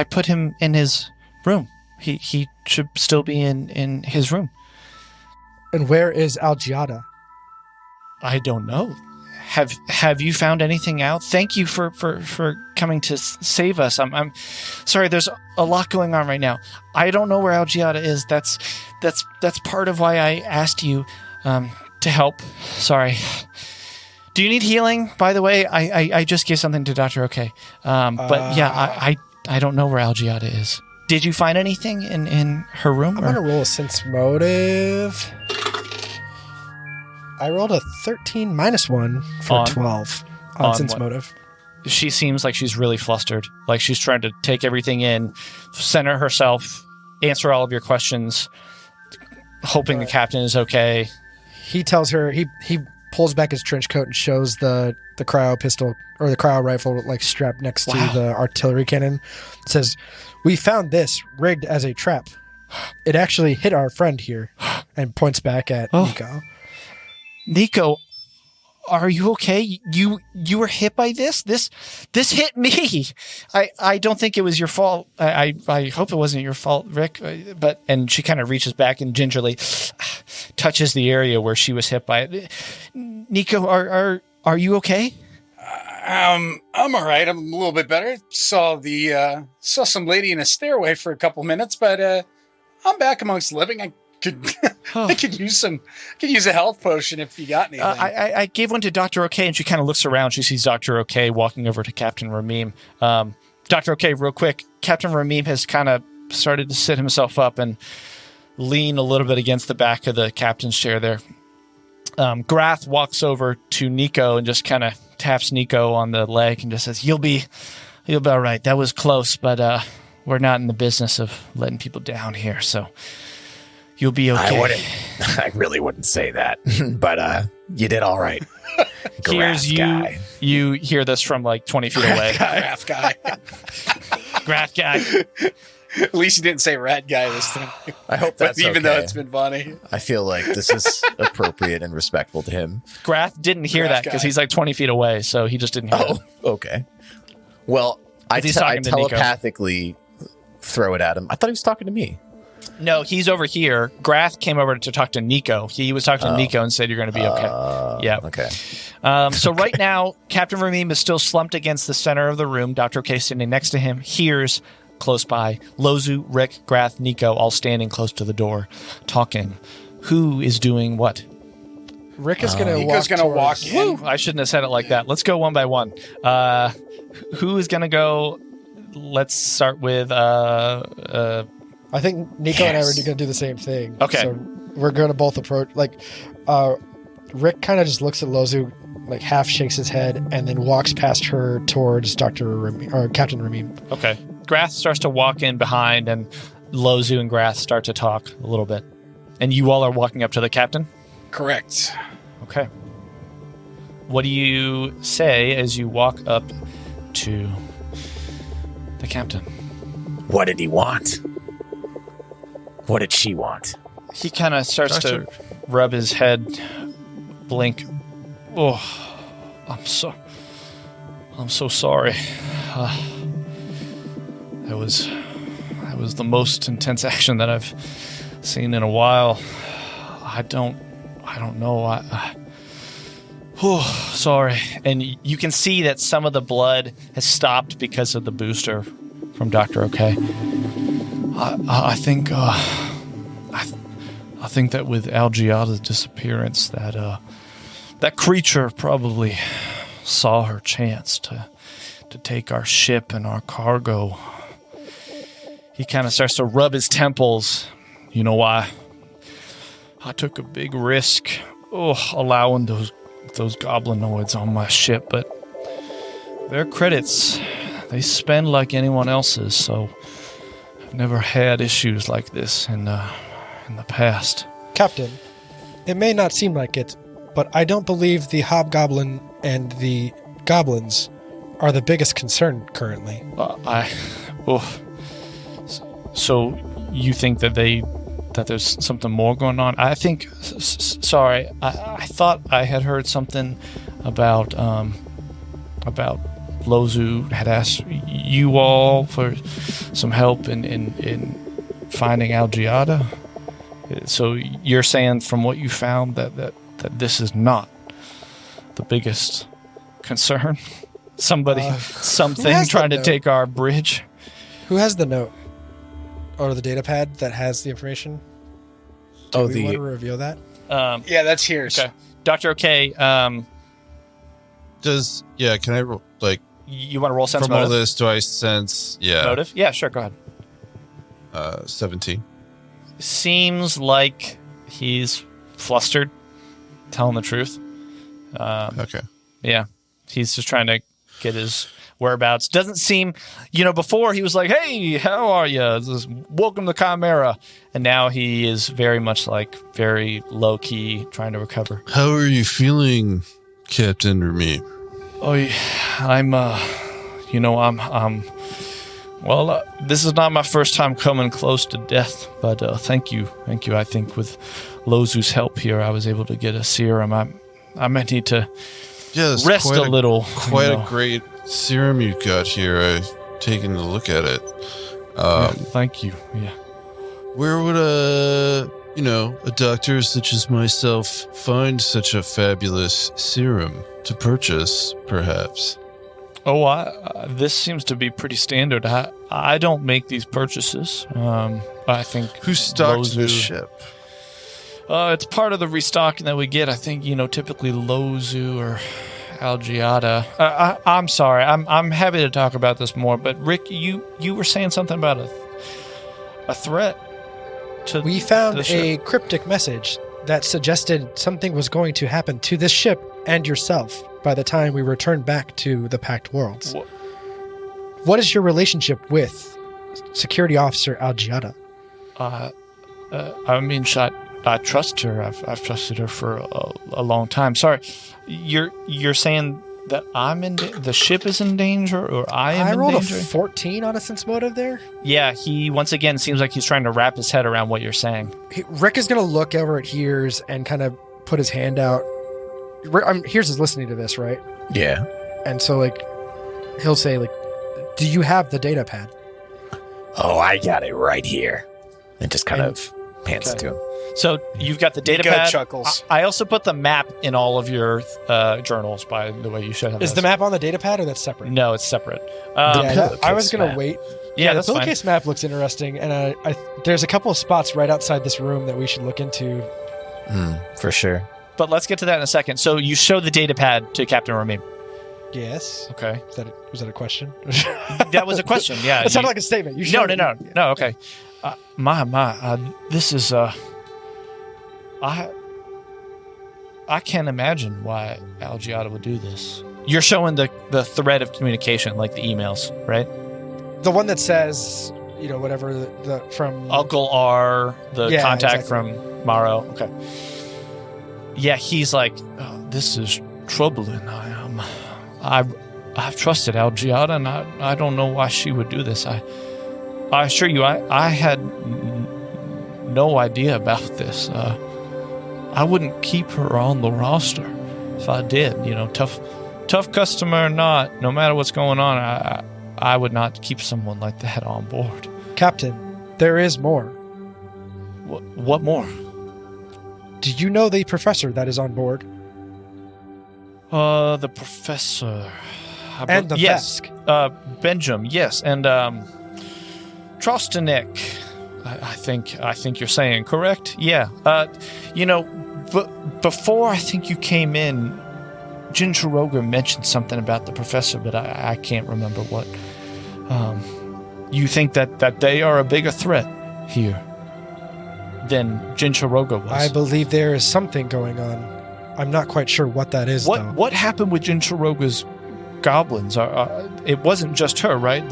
put him in his room. He should still be in his room. And where is Algiada? I don't know. Have you found anything out? Thank you for coming to save us. I'm sorry. There's a lot going on right now. I don't know where Algiada is. That's part of why I asked you to help. Sorry. Do you need healing? By the way, I just gave something to Dr. OK. But yeah, I don't know where Algiada is. Did you find anything in her room? I'm going to roll a sense motive. I rolled a 13 minus 1 for 12 on sense motive. She seems like she's really flustered. Like she's trying to take everything in, center herself, answer all of your questions, hoping the captain is okay. He tells her, he pulls back his trench coat and shows the cryo pistol or the cryo rifle like strapped next to the artillery cannon. It says, "We found this rigged as a trap. It actually hit our friend here," and points back at Nico. Nico, are you okay? You were hit by this? This hit me. I don't think it was your fault. I hope it wasn't your fault, Rick. And she kind of reaches back and gingerly touches the area where she was hit by it. Nico, are you okay? I'm all right. I'm a little bit better. Saw some lady in a stairway for a couple minutes, but I'm back amongst the living. I could use a health potion if you got anything. I gave one to Dr. OK, and she kind of looks around. She sees Dr. OK walking over to Captain Ramim. Dr. OK, real quick, Captain Ramim has kind of started to sit himself up and lean a little bit against the back of the captain's chair there. Grath walks over to Nico and just kind of taps Nico on the leg and just says, You'll be all right. That was close, but we're not in the business of letting people down here, so you'll be okay. I really wouldn't say that, but you did all right. Here's you hear this from like 20 feet away. Grath guy. Grath guy. At least you didn't say rat guy this time. I hope that's even though it's been funny. I feel like this is appropriate and respectful to him. Grath didn't hear that because he's like 20 feet away, so he just didn't hear it. Okay. Well, I telepathically throw it at him. I thought he was talking to me. No, he's over here. Grath came over to talk to Nico. He was talking to Nico and said, you're going to be okay. Yeah. Okay. So right now, Captain Ramim is still slumped against the center of the room. Dr. OK standing next to him. Heerz close by. Lozu, Rick, Grath, Nico all standing close to the door, talking. Who is doing what? Rick is going to Nico's going to walk in. Woo! I shouldn't have said it like that. Let's go one by one. Who is going to go? Let's start with... I think Nico and I were going to do the same thing. Okay. So we're going to both approach... Rick kind of just looks at Lozu, like half shakes his head, and then walks past her towards Captain Ramim. Okay. Grath starts to walk in behind, and Lozu and Grath start to talk a little bit. And you all are walking up to the captain? Correct. Okay. What do you say as you walk up to the captain? What did he want? What did she want? He kind of starts to rub his head, blink. Oh, I'm so sorry. That was the most intense action that I've seen in a while. I don't know. Sorry. And you can see that some of the blood has stopped because of the booster from Dr. OK. I think that with Algiada's disappearance, that creature probably saw her chance to take our ship and our cargo. He kind of starts to rub his temples. You know why? I took a big risk, allowing those goblinoids on my ship, but their credits, they spend like anyone else's, so I've never had issues like this in the past. Captain, It may not seem like it, but I don't believe the hobgoblin and the goblins are the biggest concern currently. So you think that there's something more going on? I think. Sorry, I thought I had heard something about Lozu had asked you all for some help in finding Algiada. So you're saying from what you found that this is not the biggest concern? Something trying to take our bridge? Who has the note? Or the data pad that has the information? Do we want to reveal that? Yeah, that's Heerz. Okay. Dr. OK, can I you want to roll sense from motive? all this, do I sense Motive? Yeah, sure, go ahead. 17. Seems like he's flustered, telling the truth. Okay. Yeah, he's just trying to get his whereabouts. Doesn't seem, before he was like, hey, how are you? Welcome to Chimera. And now he is very much very low key, trying to recover. How are you feeling, Captain Remy? Oh, I'm, this is not my first time coming close to death, but thank you. I think with Lozu's help here, I was able to get a serum. I might need to rest a little. Quite a great serum you've got here. I've taken a look at it. Thank you. Yeah. Where would a doctor such as myself find such a fabulous serum to purchase, perhaps? Oh, this seems to be pretty standard. I don't make these purchases. I think who stocked the Lozu, ship? It's part of the restocking that we get. I think typically Lozu or Algiada. I'm sorry. I'm happy to talk about this more. But Rick, you were saying something about a threat. We found a cryptic message that suggested something was going to happen to this ship and yourself by the time we return back to the Pact Worlds. What is your relationship with Security Officer Algiada? I trust her. I've trusted her for a long time. Sorry, you're saying that the ship is in danger, or I am in danger? I rolled a 14 on a sense motive there. Yeah, he once again seems like he's trying to wrap his head around what you're saying. Rick is going to look over at Heerz and kind of put his hand out. Heerz is listening to this, right? Yeah. And so, he'll say, do you have the data pad? Oh, I got it right here. And just kind of pants it to him. So you've got the data Nico pad. chuckles. I also put the map in all of your journals, by the way. You should have Is those. the map on the data pad, or that's separate? No, it's separate. I was going to wait. Yeah, the that's fine. pillowcase map looks interesting, and there's a couple of spots right outside this room that we should look into. For sure. But let's get to that in a second. So you show the data pad to Captain Remy. Yes. Okay. Was that a question? That was a question, yeah. It sounded like a statement. You showed No, okay. This is, I can't imagine why Algiada would do this. You're showing the thread of communication, like the emails, right? The one that says, whatever the from Uncle R, the contact exactly. from Morrow. Okay. Yeah, he's like, this is troubling. I've trusted Algiada, and I don't know why she would do this. I assure you, I had no idea about this. I wouldn't keep her on the roster if I did. Tough customer or not, no matter what's going on, I would not keep someone like that on board. Captain, there is more. What more? Do you know the professor that is on board? The professor. And the yes. Vesk. Benjamin, yes. And Trostanek, I think you're saying, correct? Yeah. Before I think you came in, Jincharoga mentioned something about the professor, but I can't remember what. You think that they are a bigger threat here than Jincharoga was? I believe there is something going on. I'm not quite sure what that is, though. What happened with Jincharoga's goblins? It wasn't just her, right?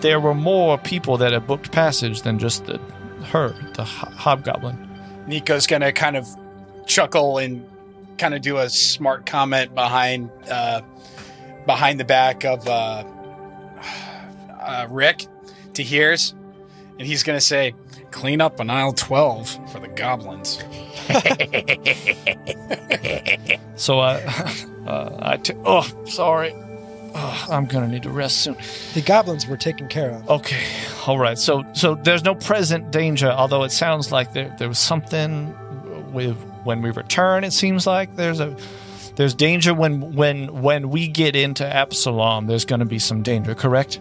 There were more people that had booked passage than just the hobgoblin. Nico's going to kind of chuckle and kind of do a smart comment behind the back of Rick to Heerz, and he's going to say, "Clean up on aisle 12 for the goblins." So sorry. I'm gonna need to rest soon. The goblins were taken care of. Okay, all right. So there's no present danger, although it sounds like there was something with when we return. It seems like there's danger when we get into Absalom. There's going to be some danger, correct?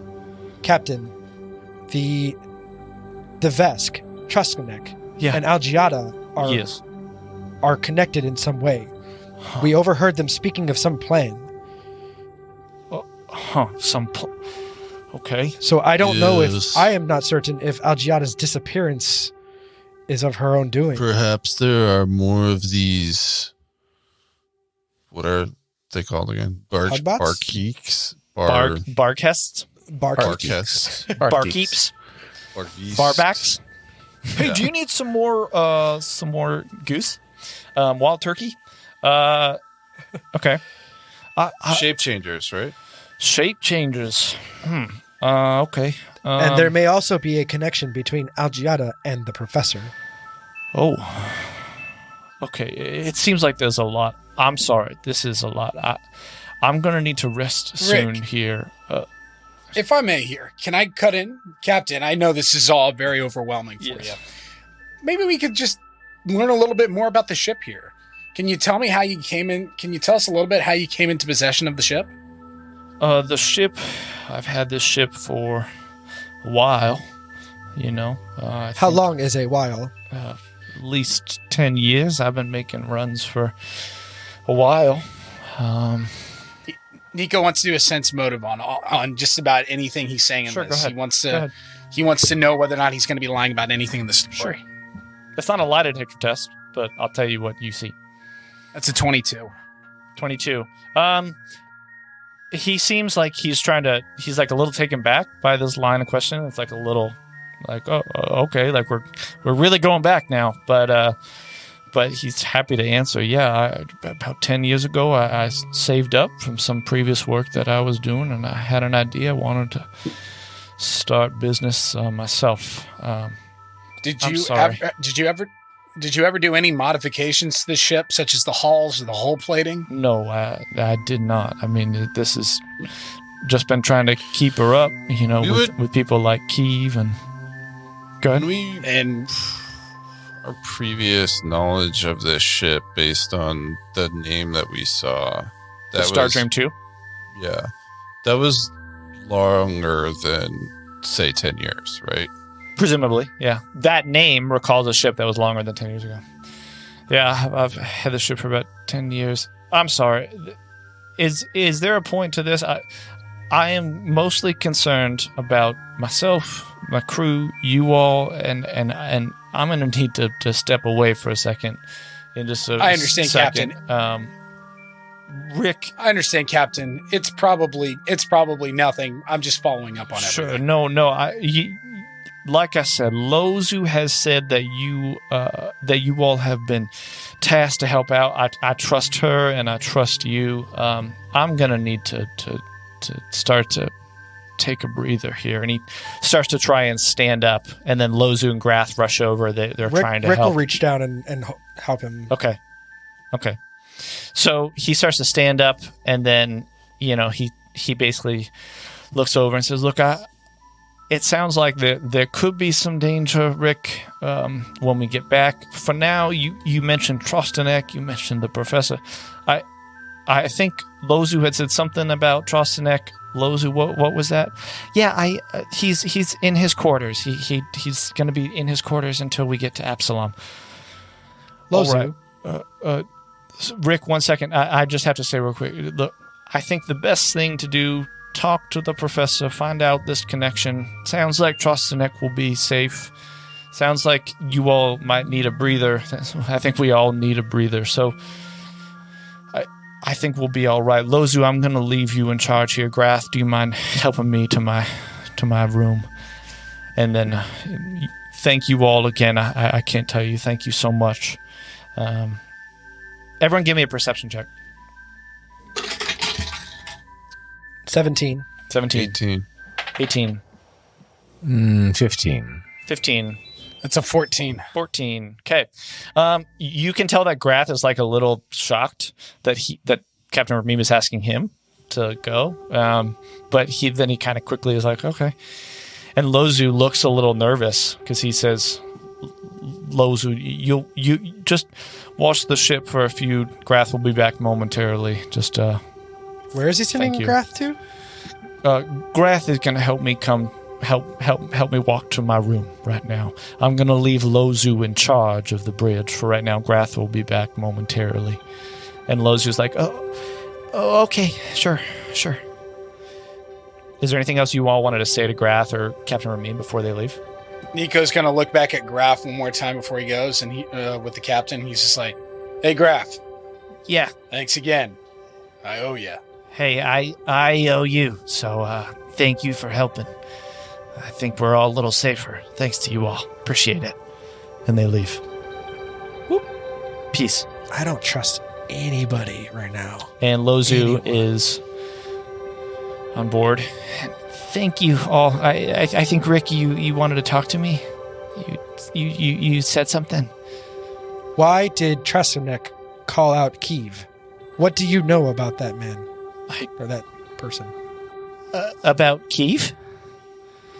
Captain, the Vesk, Truskanek, Yeah. and Algiata Yes. are connected in some way. We overheard them speaking of some plan. Okay. So I don't know Yes. I am not certain if Algiata's disappearance is of her own doing. Perhaps there are more of these. What are they called again? Hudbots? Barkeeks? Barkests? Barkests. Barkeeps? Barkeeks. Barbacks? Hey, Yeah. do you need some more goose? Wild turkey? Okay. Shape changers, right? Shape changes. Okay. And there may also be a connection between Algiata and the professor. Oh. Okay. It seems like there's a lot. I'm sorry. This is a lot. I'm going to need to rest soon Rick. here. If I may here, can I cut in? Captain, I know this is all very overwhelming for Yes. you. Maybe we could just learn a little bit more about the ship here. Can you tell me how you came in? Can you tell us a little bit how you came into possession of the ship? The ship, I've had this ship for a while, you know. I How think, long is a while? At least 10 years. I've been making runs for a while. Nico wants to do a sense motive on just about anything he's saying in Sure, go this. ahead. Go ahead. He wants to know whether or not he's going to be lying about anything in the story. It's not a lie detector test, but I'll tell you what you see. That's a 22. 22. He seems like he's like a little taken back by this line of question. It's like a little like, oh, okay, like we're really going back now. But he's happy to answer. Yeah, about 10 years ago, I saved up from some previous work that I was doing, and I had an idea. I wanted to start business myself. Did I'm you sorry. did you ever do any modifications to the ship, such as the hulls or the hull plating? No, I did not. I mean, this is just been trying to keep her up, you know, with people like Kiev and. Go ahead. Can we And our previous knowledge of this ship based on the name that we saw? The Star Dream 2? Yeah. That was longer than, say, 10 years, right? Presumably, yeah. That name recalls a ship that was longer than 10 years ago. Yeah, I've had the ship for about 10 years. I'm sorry. Is there a point to this? I am mostly concerned about myself, my crew, you all, and I'm going to need to step away for a second. In just I understand, second. Captain. Rick. I understand, Captain. It's probably nothing. I'm just following up on Sure. everything. No. Like I said, Lozu has said that you all have been tasked to help out. I trust her and I trust you. I'm gonna need to start to take a breather here, and he starts to try and stand up. And then Lozu and Grath rush over. They're trying to Rick help. will reach down and help him. Okay. So he starts to stand up, and then he basically looks over and says, "Look, it sounds like there could be some danger, Rick, when we get back. For now, you mentioned Trostanek, you mentioned the professor. I think Lozu had said something about Trostanek. Lozu, what was that? Yeah, he's in his quarters. He's going to be in his quarters until we get to Absalom. Lozu. All right. Rick, 1 second. I just have to say real quick. Look, I think the best thing to do, talk to the professor, find out this connection. Sounds like Trostanek will be safe. Sounds like you all might need a breather. I think we all need a breather. So I think we'll be all right. Lozu, I'm going to leave you in charge here. Grath, do you mind helping me to my room? And then thank you all again. I can't tell you. Thank you so much. Everyone give me a perception check. 17. 17. 18. 18. 15. 15. It's a 14. 14. Okay. You can tell that Grath is like a little shocked that Captain Ramim is asking him to go. But he kind of quickly is like, okay. And Lozu looks a little nervous because he says, Lozu, you just watch the ship for a few. Grath will be back momentarily. Just Where is he sending Thank you. Grath to? Grath is going to help me help me walk to my room right now. I'm going to leave Lozu in charge of the bridge for right now. Grath will be back momentarily. And Lozu's like, oh, okay, sure. Is there anything else you all wanted to say to Grath or Captain Ramim before they leave? Nico's going to look back at Graf one more time before he goes, and he with the captain, he's just like, hey, Graf, Yeah. thanks again. I owe you. Hey, I owe you, so thank you for helping. I think we're all a little safer. Thanks to you all. Appreciate it. And they leave. Whoop. Peace. I don't trust anybody right now. And Lozu is on board. Thank you all. I think, Rick, you wanted to talk to me? You said something? Why did Trasternik call out Kiev? What do you know about that man? Or that person? About Kiev?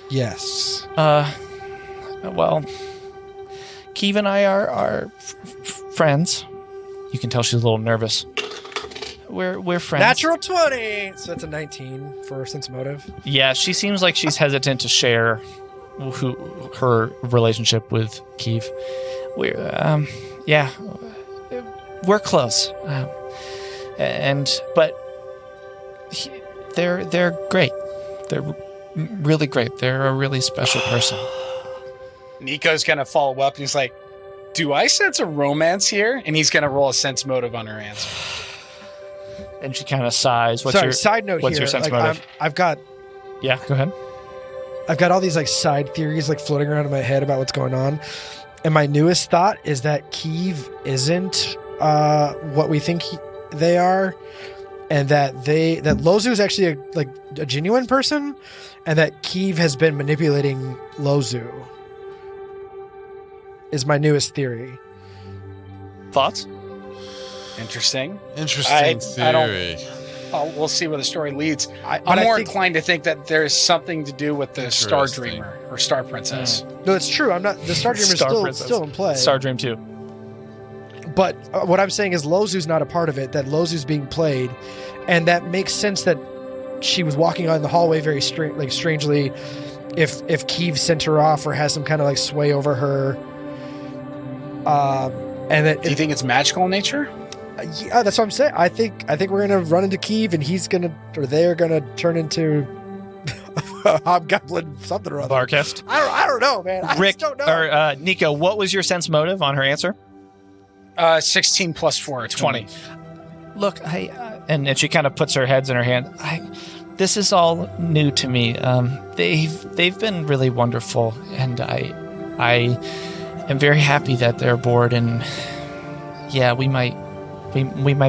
Yes. Well, Kiev and I are friends. You can tell she's a little nervous. We're friends. Natural 20! So that's a 19 for sense motive. Yeah, she seems like she's hesitant to share her relationship with Kiev. We're close. They're great. They're really great. They're a really special person. Nico's going to follow up, and he's like, do I sense a romance here? And he's going to roll a sense motive on her answer. And she kind of sighs. Side note what's here. your sense like, motive? I've got Yeah, go ahead. I've got all these like side theories like floating around in my head about what's going on. And my newest thought is that Kiev isn't what we think they are, and that Lozu is actually a genuine person, and that Kiev has been manipulating Lozu. Is my newest theory. Thoughts? Interesting. Interesting I don't- theory. We'll see where the story leads. But I'm I more think- inclined to think that there's something to do with the Star Interesting. Dreamer or Star Princess. No, it's true. I'm not. The Star Dreamer Star is Princess. still in play. Star Dream 2. But what I'm saying is Lozu's not a part of it. That Lozu's being played, and that makes sense. That she was walking on the hallway very strangely. If Kiev sent her off or has some kind of like sway over her, and that Do you think it's magical in nature? yeah, that's what I'm saying. I think we're gonna run into Kiev, and they're gonna turn into a hobgoblin something or other. Barcast. I don't know, man. I Rick, just don't know. or Nico, what was your sense motive on her answer? 16 plus 4, 20. Look, and she kind of puts her heads in her hand. This is all new to me. They've been really wonderful, and I am very happy that they're aboard. And yeah, we might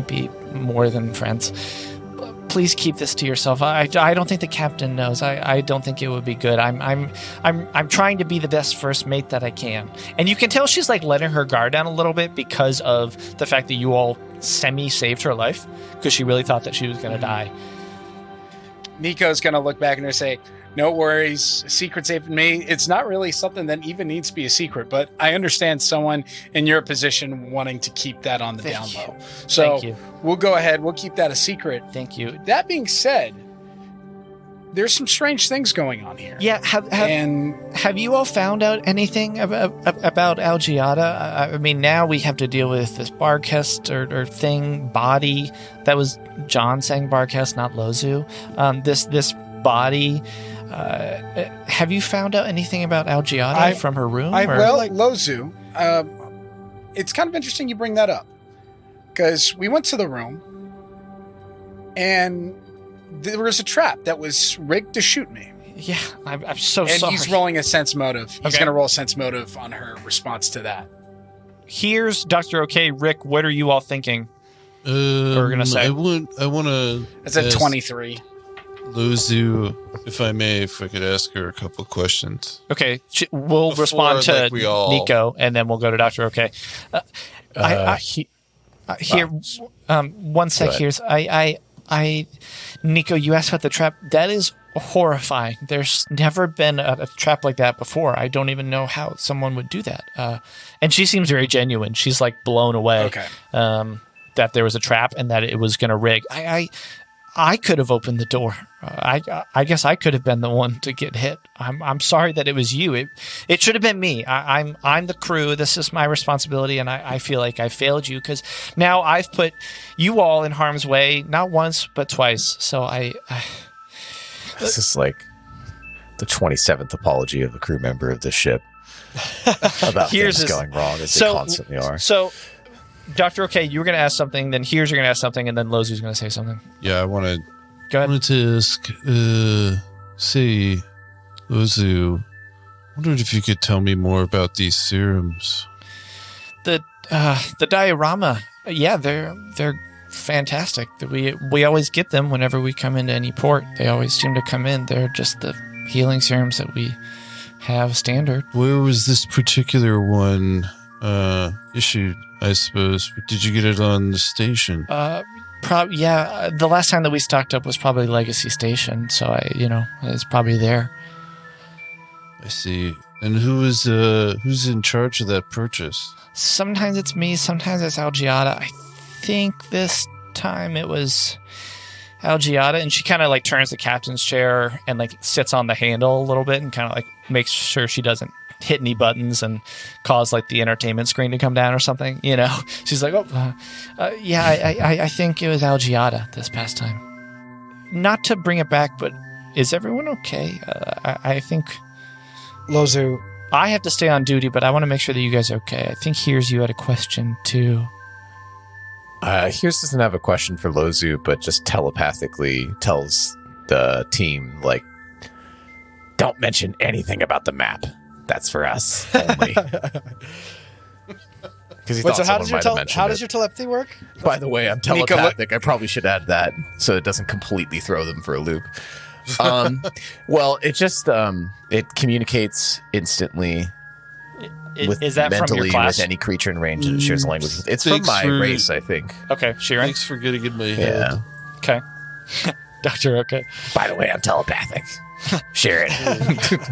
be more than friends. Please keep this to yourself. I don't think the captain knows. I don't think it would be good. I'm trying to be the best first mate that I can. And you can tell she's like letting her guard down a little bit because of the fact that you all saved her life, because she really thought that she was going to die. Nico's going to look back and say, no worries, secret safe with me. It's not really something that even needs to be a secret, but I understand someone in your position wanting to keep that on the Thank down you. low. So Thank you. we'll go ahead. We'll keep that a secret. Thank you. That being said, there's some strange things going on here. Yeah, have you all found out anything about Algiata? I mean, now we have to deal with this Barcast or thing, body. That was John saying Barcast, not Lozu. This body. Have you found out anything about Algiata from her room? Lozu, it's kind of interesting you bring that up, because we went to the room and there was a trap that was rigged to shoot me. Yeah, I'm so And sorry. he's rolling a sense motive. He's Okay. going to roll a sense motive on her response to that. Here's Dr. OK. Rick, what are you all thinking? we're gonna say? I want to. It's a 23. Lozu, if I may, if I could ask her a couple questions. Okay, we'll Before, respond to like, we all- Nico, and then we'll go to Dr. Okay. Here, one sec. Here's Nico. You asked about the trap. That is horrifying. There's never been a trap like that before. I don't even know how someone would do that. And she seems very genuine. She's like blown away. Okay. That there was a trap and that it was going to rig. I could have opened the door. I guess I could have been the one to get hit. I'm sorry that it was you. It should have been me. I'm the crew. This is my responsibility, and I feel like I failed you because now I've put you all in harm's way, not once but twice. So This is like the 27th apology of a crew member of the ship about things going wrong as they constantly are. So, Dr. Okay, you were going to ask something, then Heerz you're going to ask something, and then Lozu's going to say something. Yeah, I wanted Go ahead. to ask, say, Lozu, wondered if you could tell me more about these serums. The diorama, yeah, they're fantastic. We always get them whenever we come into any port. They always seem to come in. They're just the healing serums that we have standard. Where was this particular one issued, I suppose? Did you get it on the station? The last time that we stocked up was probably Legacy Station, so it's probably there. I see. And who's in charge of that purchase? Sometimes it's me, sometimes it's Algiata. I think this time it was Algiata, and she kind of like turns the captain's chair and like sits on the handle a little bit and kind of like makes sure she doesn't hit any buttons and cause like the entertainment screen to come down or something. She's like, I think it was Algiata this past time. Not to bring it back, but is everyone okay? I think Lozu, I have to stay on duty, but I want to make sure that you guys are okay. I think Heerz you had a question too. Heerz doesn't have a question for Lozu, but just telepathically tells the team, like, don't mention anything about the map. That's for us only. Because he thought someone might have mentioned how does your telepathy work? By the way, I'm telepathic. I probably should add that so it doesn't completely throw them for a loop. Well, it just it communicates instantly. Is that from your mentally class? with any creature in range and it shares a language. It's from my race, I think. Okay, Sheeran. Thanks for getting in my head. Yeah. Okay. Doctor, okay. By the way, I'm telepathic. Share it.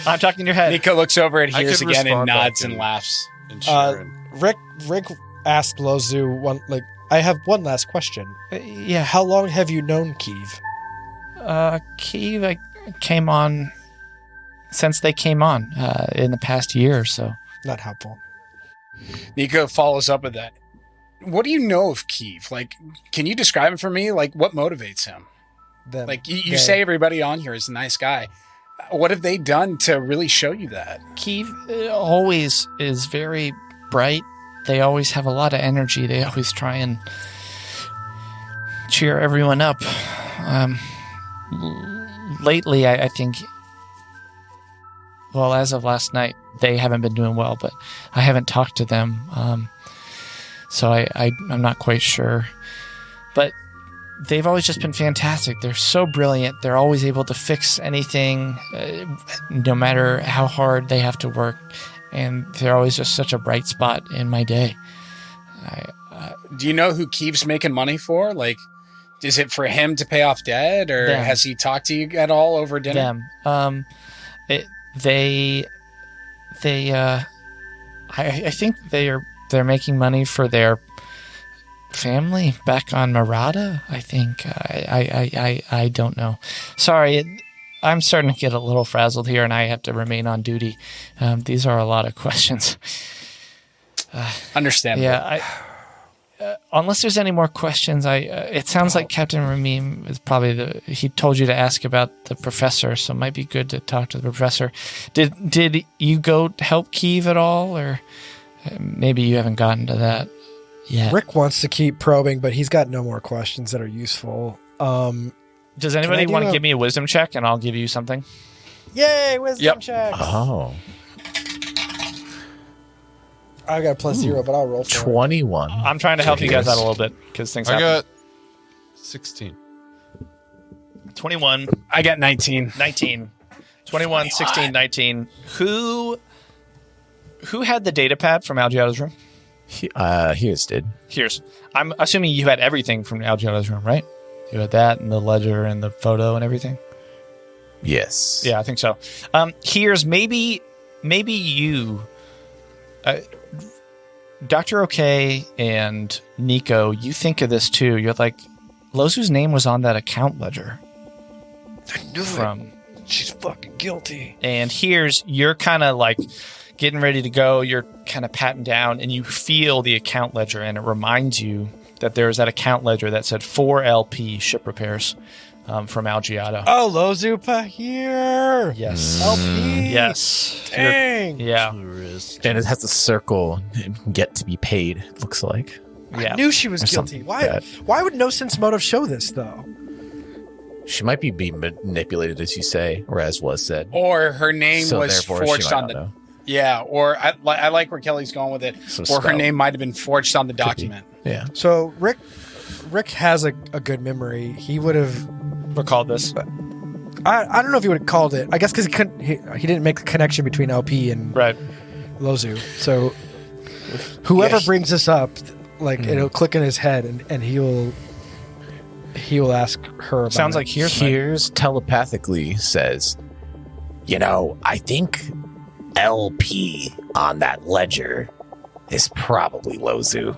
I'm talking in your head. Nico looks over at I Heerz can again and respond nods back and to- laughs. And Sharon. Rick asked Lozu I have one last question. Yeah. How long have you known Kiev? Kiev came on since they came on in the past year or so. Not helpful. Nico follows up with that. What do you know of Kiev? Like, can you describe him for me? Like, what motivates him? Them. Like, you say everybody on here is a nice guy. What have they done to really show you that? Kiev always is very bright. They always have a lot of energy. They always try and cheer everyone up. Lately, I think, well, as of last night, they haven't been doing well, but I haven't talked to them. So I'm not quite sure. But they've always just been fantastic. They're so brilliant. They're always able to fix anything, no matter how hard they have to work. And they're always just such a bright spot in my day. Do you know who Kiev's making money for? Like, is it for him to pay off debt, or Them. has he talked to you at all over dinner? Them. I think they're making money for their family back on Murata. I think I don't know. Sorry, I'm starting to get a little frazzled here, and I have to remain on duty. These are a lot of questions. Understandable. Yeah, unless there's any more questions, it sounds like Captain Ramim is probably he told you to ask about the professor, so it might be good to talk to the professor. Did you go help Kiev at all, or maybe you haven't gotten to that yet? Rick wants to keep probing, but he's got no more questions that are useful. Does anybody do want to a- give me a wisdom check, and I'll give you something? Yay, wisdom Yep. check. Oh. I got a +0, but I'll roll for it. 21. I'm trying to help you guys out a little bit because things I happen. got 16. 21, I got 19. 19. 21, 16, 19. Who had the data pad from Algiato's room? Heerz did. Here's. I'm assuming you had everything from Algiato's room, right? You had that and the ledger and the photo and everything? Yes. Yeah, I think so. Here's maybe you, Dr. OK and Nico, you think of this too. You're like, Lozu's name was on that account ledger. I knew From, She's fucking guilty. and here's, you're kind of like getting ready to go. You're kind of patting down and you feel the account ledger and it reminds you that there's that account ledger that said 4LP ship repairs from Algiato. Oh, Lozupa here. Yes. LP. Yes. Dang. Yeah. And it has a circle, get to be paid, it looks like. Yeah. I knew she was Or guilty. something Why? like Why would No Sense Motive show this though? She might be being manipulated, as you say, or as was said. Or her name So was therefore, she forged might on not the. know. Yeah, or I like where Kelly's going with it. Some Or her spell. name might have been forged on the Could be. document. Yeah. So Rick has a good memory. He would have. Recalled this. I don't know if he would have called it. I guess because he didn't make the connection between LP and Right. Lozu. So whoever Yeah. brings this up, like it'll click in his head, and he will ask her. About Sounds it. like here's Heerz telepathically says, I think LP on that ledger is probably Lozu.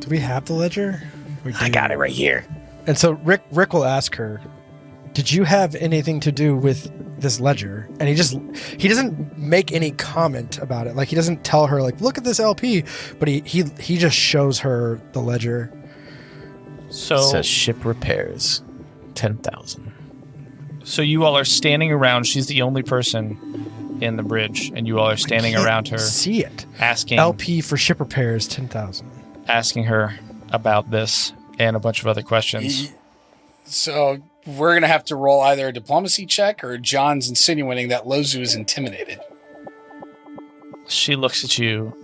Do we have the ledger? I got it right here. And so Rick will ask her, "Did you have anything to do with this ledger?" And he doesn't make any comment about it. Like he doesn't tell her like, "Look at this LP," but he just shows her the ledger. So It says ship repairs, 10,000. So you all are standing around. She's the only person in the bridge, and you all are standing Can't around her, See it. asking LP for ship repairs, 10,000. asking her about this and a bunch of other questions. So we're gonna have to roll either a diplomacy check or John's insinuating that Lozu is intimidated. She looks at you,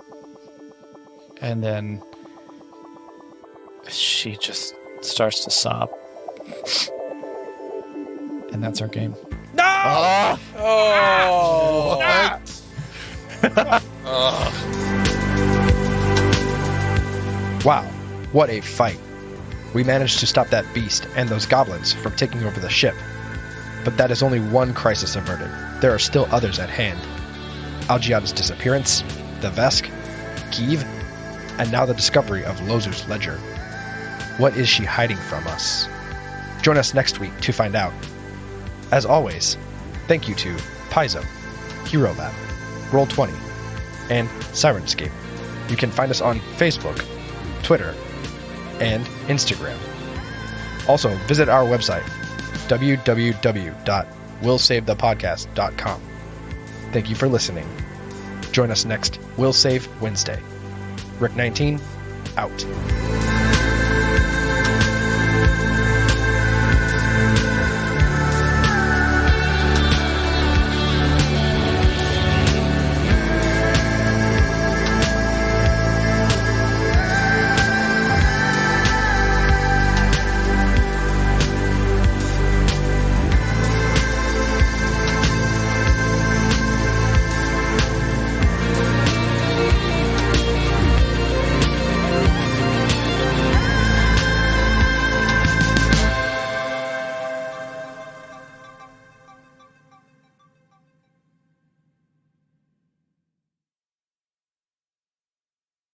and then she just starts to sob. And that's our game. Oh, Wow, what a fight. We managed to stop that beast and those goblins from taking over the ship. But that is only one crisis averted. There are still others at hand. Algiato's disappearance, the Vesk, Give, and now the discovery of Lozu's ledger. What is she hiding from us? Join us next week to find out. As always, thank you to Paizo, Hero Lab, Roll20, and Syrinscape. You can find us on Facebook, Twitter, and Instagram. Also, visit our website, www.willsavethepodcast.com. Thank you for listening. Join us next Will Save Wednesday. Rick19, out.